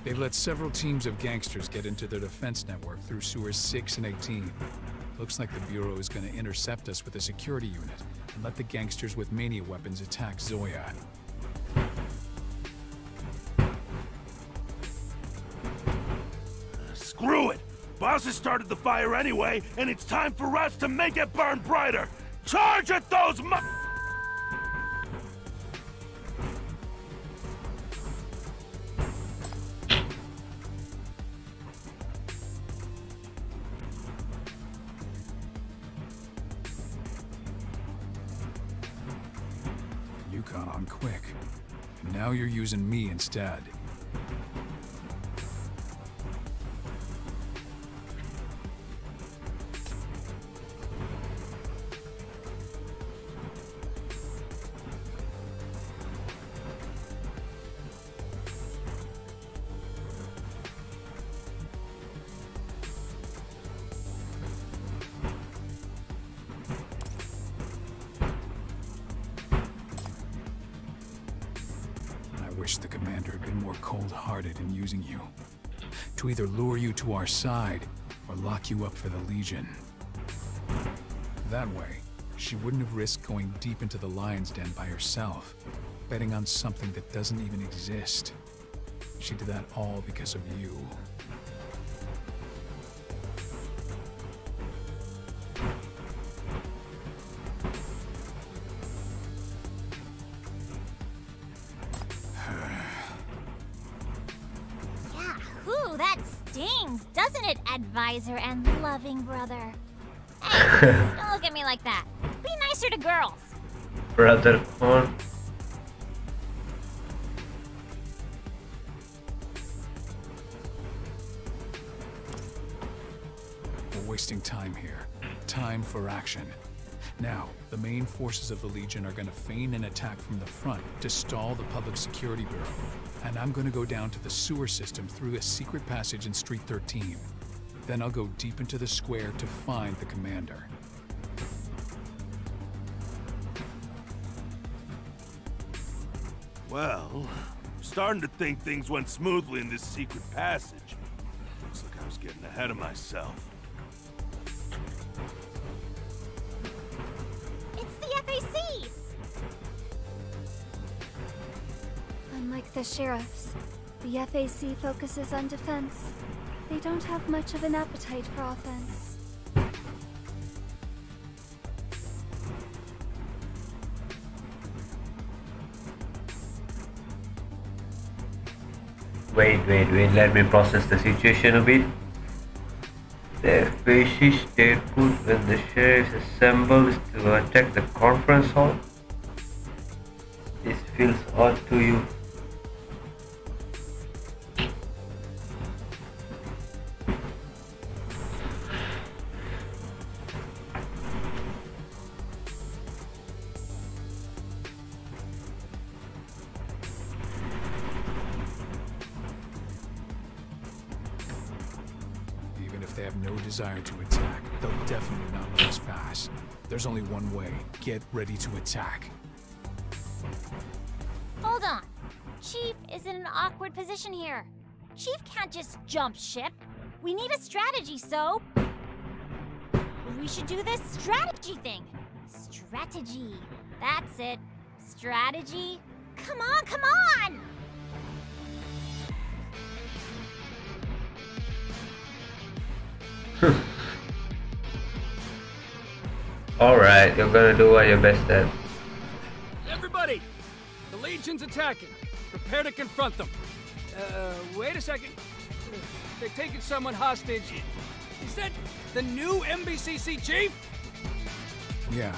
They've let several teams of gangsters get into their defense network through sewers 6 and 18. Looks like the Bureau is going to intercept us with a security unit and let the gangsters with Mania weapons attack Zoya. Screw it! Boss has started the fire anyway, and it's time for us to make it burn brighter! Charge at those You caught on quick. And now you're using me instead. I wish the commander had been more cold-hearted in using you. To either lure you to our side, or lock you up for the Legion. That way, she wouldn't have risked going deep into the lion's den by herself, betting on something that doesn't even exist. She did that all because of you. Ooh, that stings, doesn't it, advisor and loving brother? Hey, don't look at me like that. Be nicer to girls. Brother, come on. We're wasting time here. Time for action. Now, the main forces of the Legion are gonna feign an attack from the front to stall the Public Security Bureau. And I'm gonna go down to the sewer system through a secret passage in Street 13. Then I'll go deep into the square to find the commander. Well, I'm starting to think things went smoothly in this secret passage. Looks like I was getting ahead of myself. It's the FAC! Unlike the sheriffs, the FAC focuses on defense. They don't have much of an appetite for offense. Wait, let me process the situation a bit. The FAC stayed put when the sheriffs assembled to attack the conference hall. This feels odd to you. They have no desire to attack. They'll definitely not let us pass. There's only one way. Get ready to attack. Hold on. Chief is in an awkward position here. Chief can't just jump ship. We need a strategy, so... we should do this strategy thing. Strategy. That's it. Strategy. Come on, come on! Alright, you're gonna do what you're best at. Everybody! The Legion's attacking. Prepare to confront them. Wait a second. They're taking someone hostage. Is that the new MBCC chief? Yeah.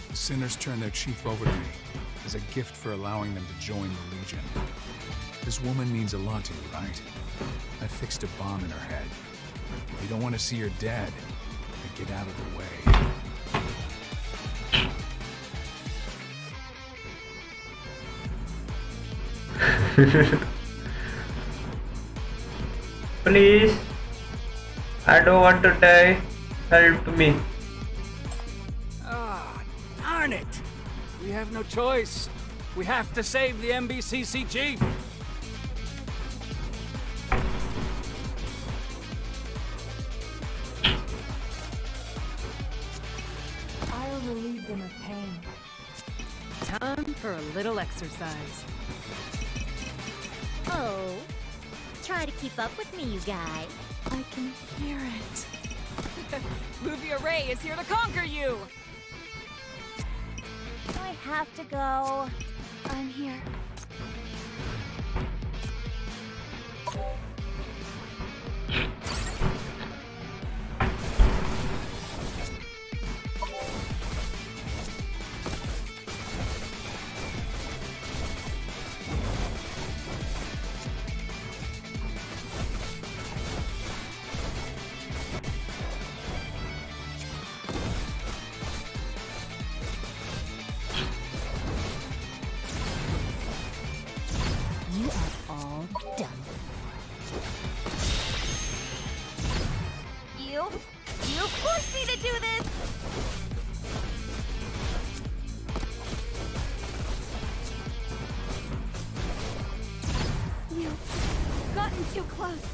The Sinners turned their chief over to me as a gift for allowing them to join the Legion. This woman means a lot to you, right? I fixed a bomb in her head. If you don't want to see her dead, then get out of the way. Please, I don't want to die. Help me. Ah, darn it! We have no choice. We have to save the MBCC chief. I'll relieve them of pain. Time for a little exercise. Oh, try to keep up with me, you guys. I can hear it. Movie Array is here to conquer you! I have to go. I'm here. You are all done. You forced me to do this! You've gotten too close.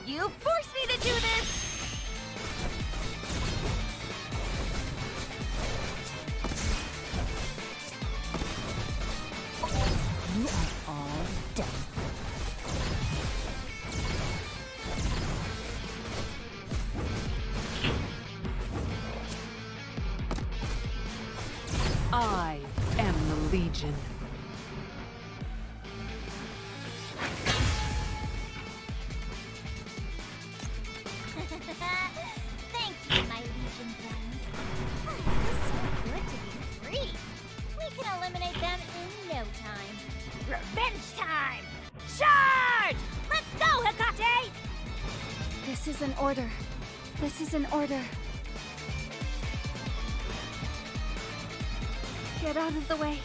You forced me to do this! You are all done. I am the Legion. Thank you, my Legion friends. order. This is an order. Get out of the way.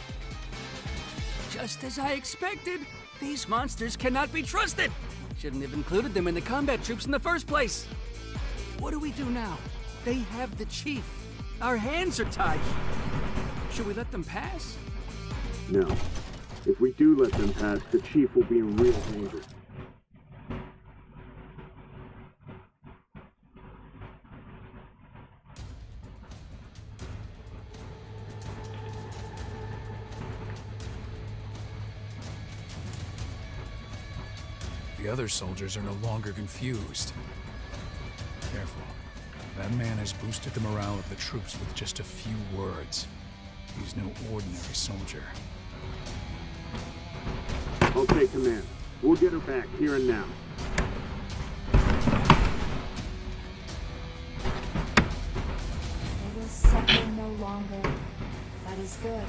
Just as I expected. These monsters cannot be trusted. Shouldn't have included them in the combat troops in the first place. What do we do now? They have the chief. Our hands are tied. Should we let them pass? No. If we do let them pass, the chief will be in real danger. The other soldiers are no longer confused. Careful. That man has boosted the morale of the troops with just a few words. He's no ordinary soldier. I'll take command. We'll get her back here and now. They will suffer no longer. That is good.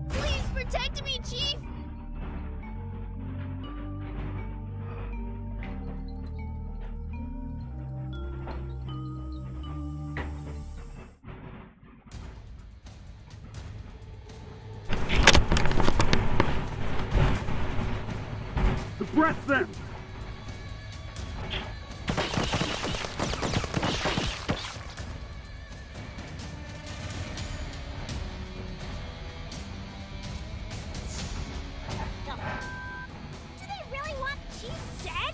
Please protect me, Chief! Suppress them! Do they really want Chief dead?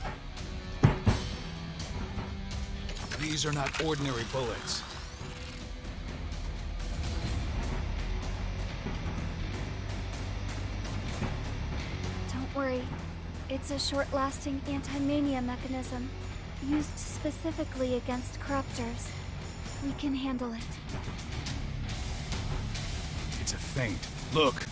These are not ordinary bullets. Don't worry. It's a short-lasting anti-mania mechanism, used specifically against corruptors. We can handle it. It's a feint. Look!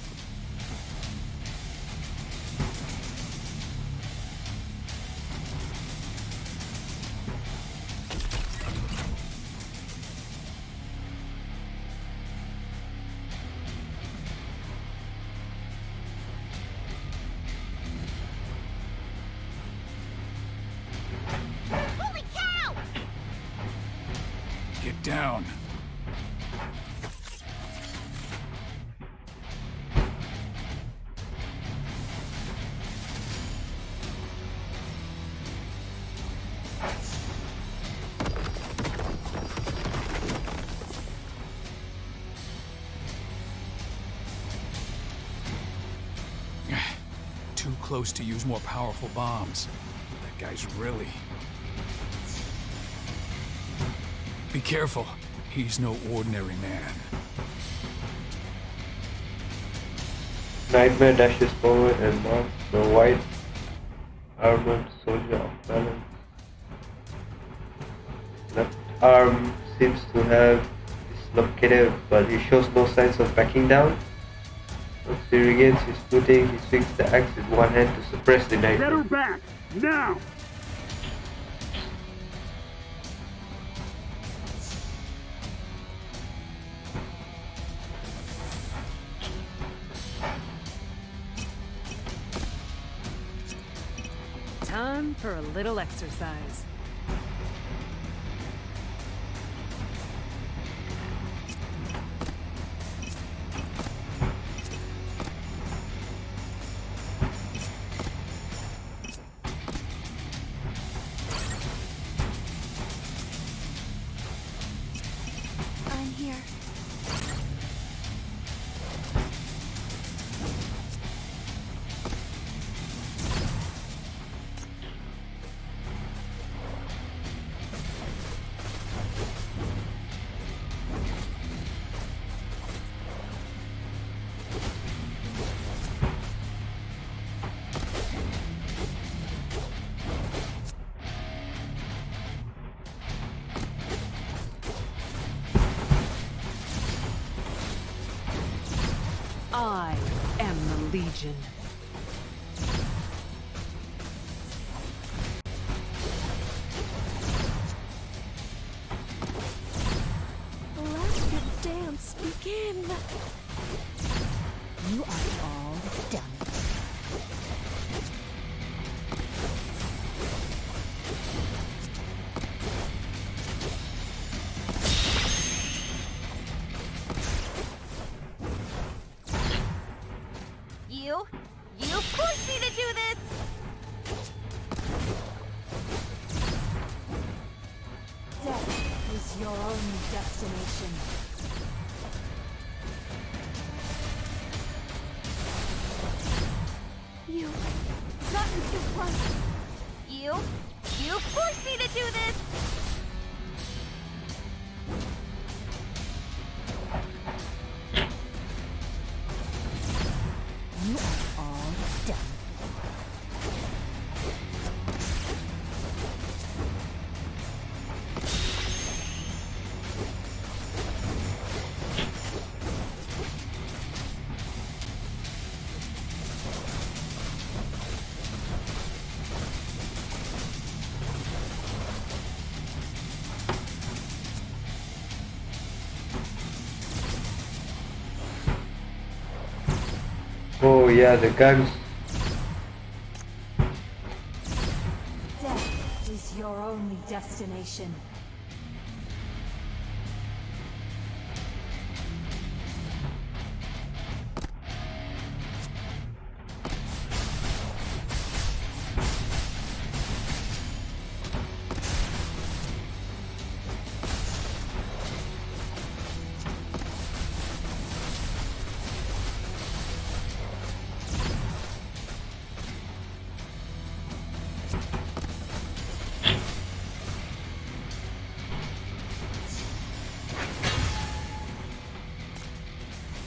Holy cow! Get down. Too close to use more powerful bombs. That guy's really... Be careful. He's no ordinary man. Nightmare dashes forward and marks the white armored soldier off balance. Left arm seems to have dislocated, but he shows no signs of backing down. Once he regains his footing, he swings the axe with one hand to suppress the nightmare. Get her back! Now! Time for a little exercise. I'm here. I am the Legion. The last good dance begin. You are all done. You forced me to do this! Death is your only destination. You've gotten too close. You forced me to do this! You are all done. Oh yeah, the guns. Death is your only destination.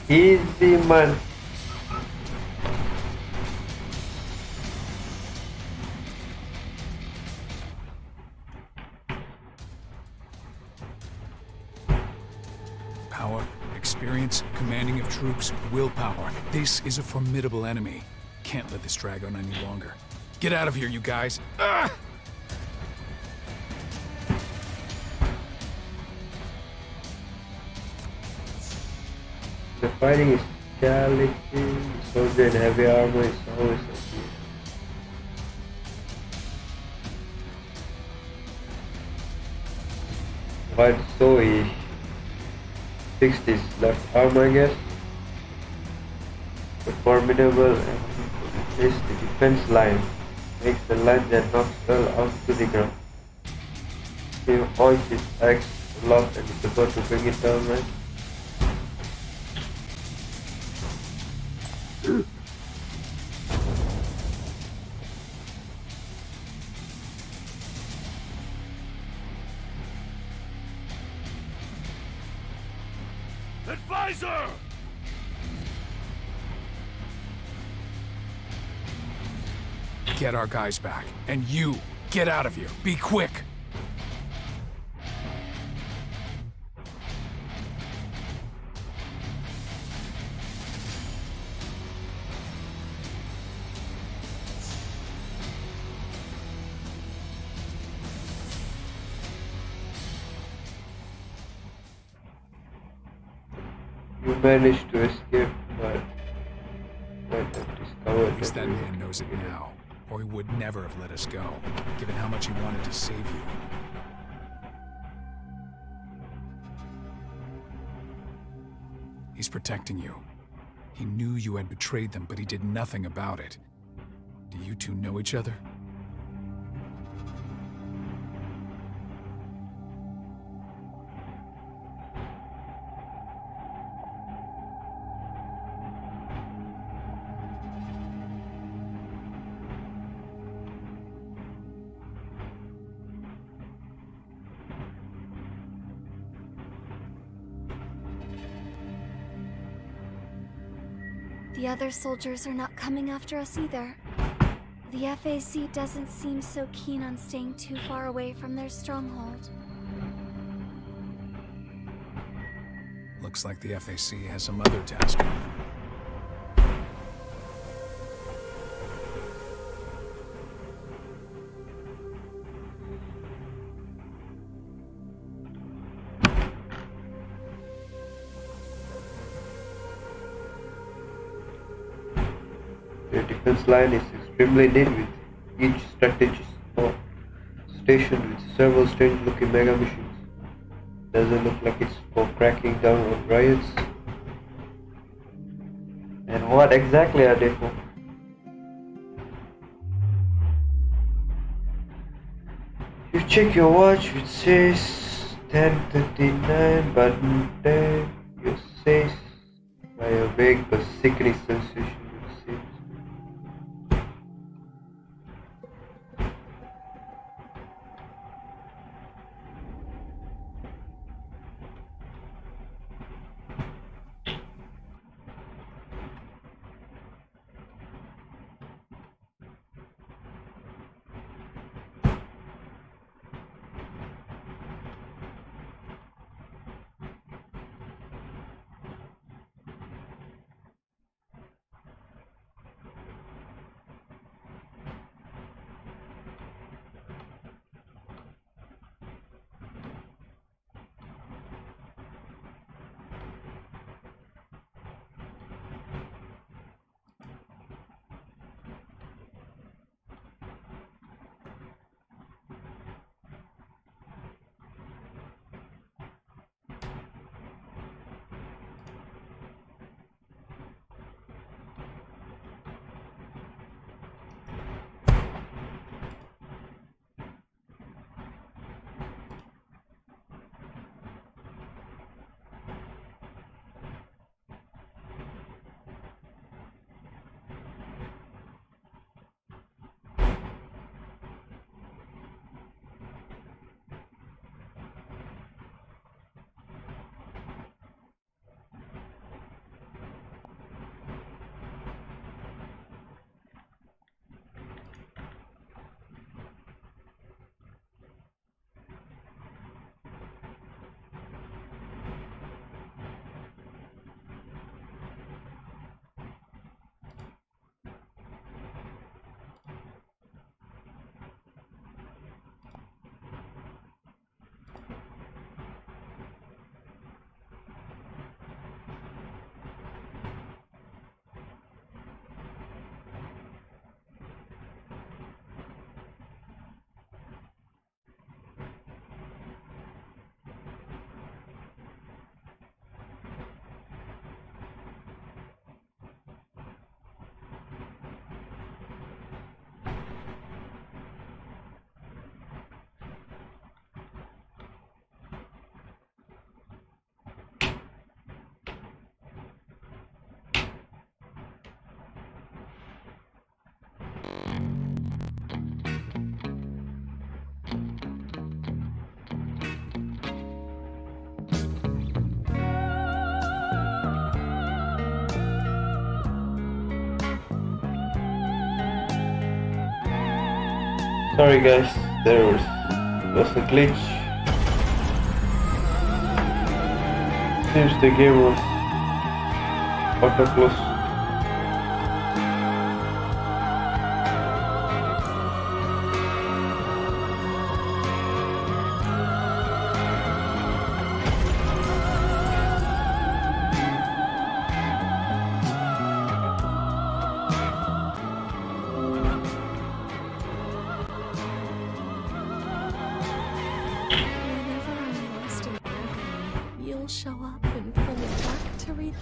Easy man. Power, experience, commanding of troops, willpower. This is a formidable enemy. Can't let this drag on any longer. Get out of here, you guys. Ah! The fighting is challenging. Soldier in heavy armor is always a But so he fixed his left arm, I guess. The formidable is the defense line. Makes the lunge and knocks Earl out to the ground. He hoists his axe aloft and is about to bring it down, right? Advisor! Get our guys back. And you, get out of here. Be quick. You managed to escape, but might have discovered At least that man knows it now, or he would never have let us go, given how much he wanted to save you. He's protecting you. He knew you had betrayed them, but he did nothing about it. Do you two know each other? The other soldiers are not coming after us either. The FAC doesn't seem so keen on staying too far away from their stronghold. Looks like the FAC has some other task on them. defense line is extremely neat, with each strategist stationed with several strange-looking mega machines. Doesn't look like it's for cracking down on riots. And what exactly are they for? You check your watch, which says 10:39, but then you says by a vague but sickening sensation, it seems. Sorry guys, there was a glitch. Seems the game was auto close. Show up and pull it back to read.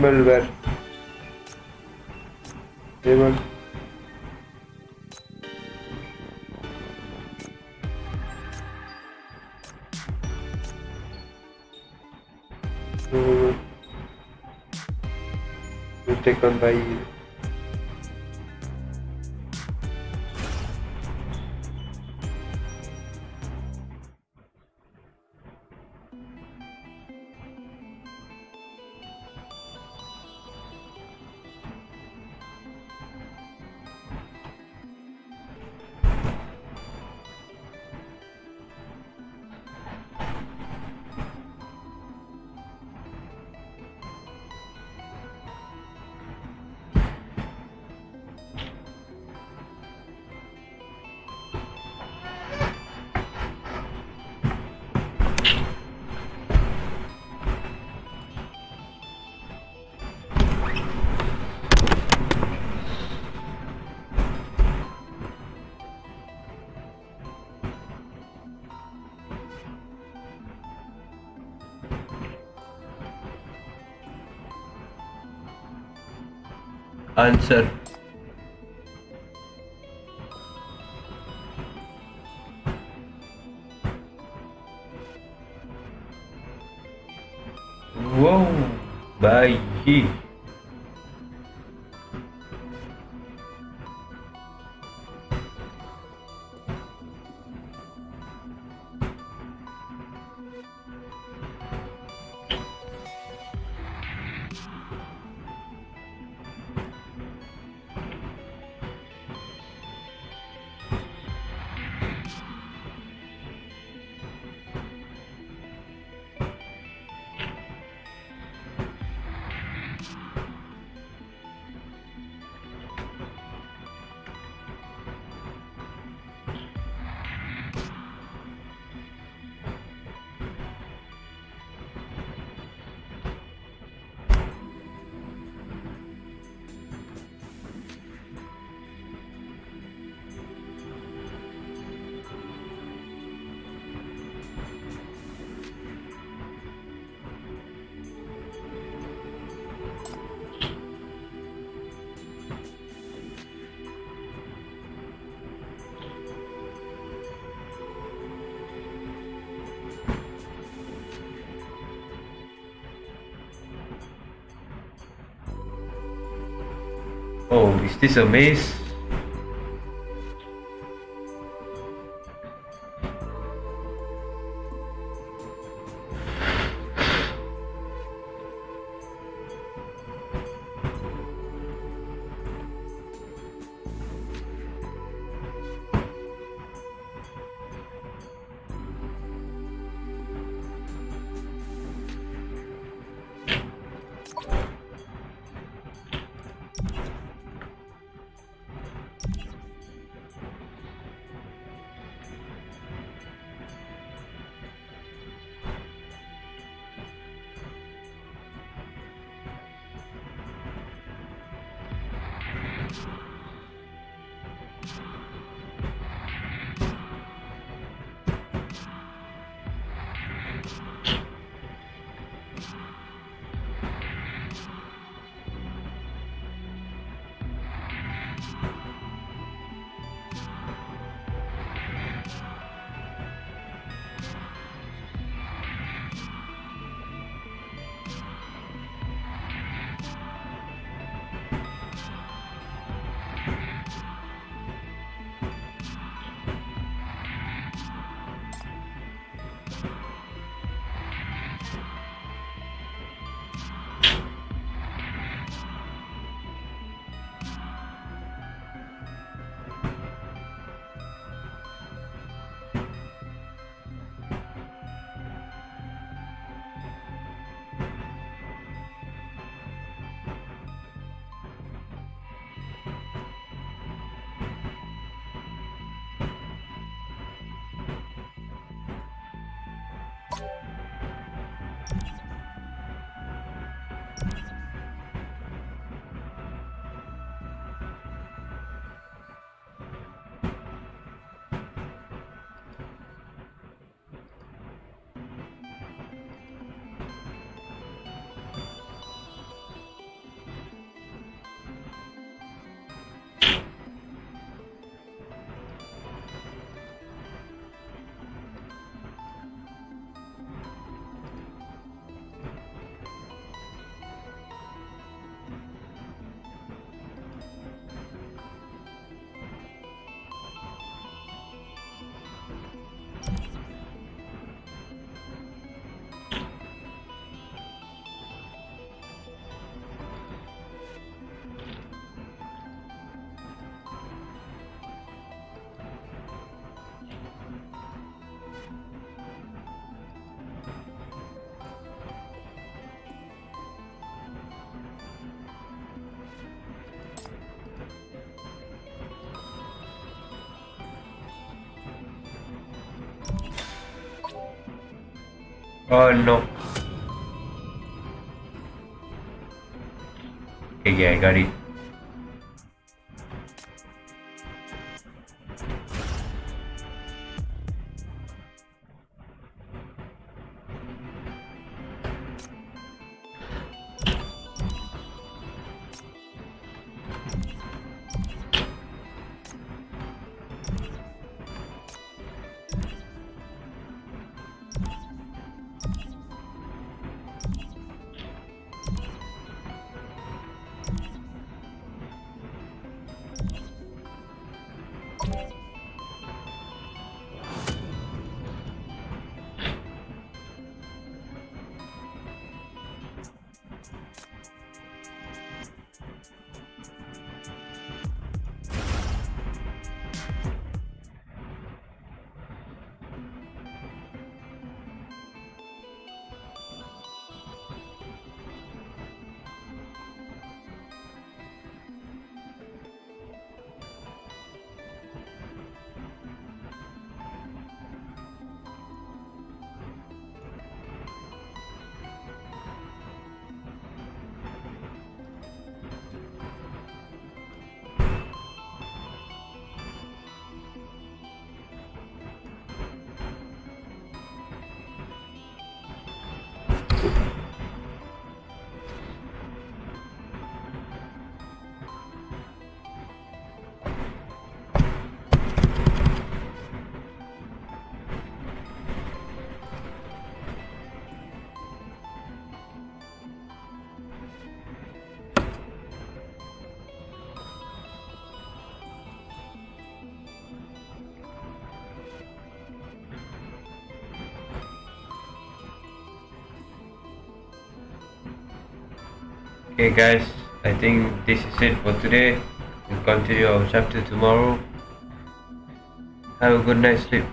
Malware. Table. Taken by answer. Wow, bayi. Oh, is this a maze? Oh no. Okay, yeah, I got it. Okay guys, I think this is it for today. We'll continue our chapter tomorrow. Have a good night's sleep.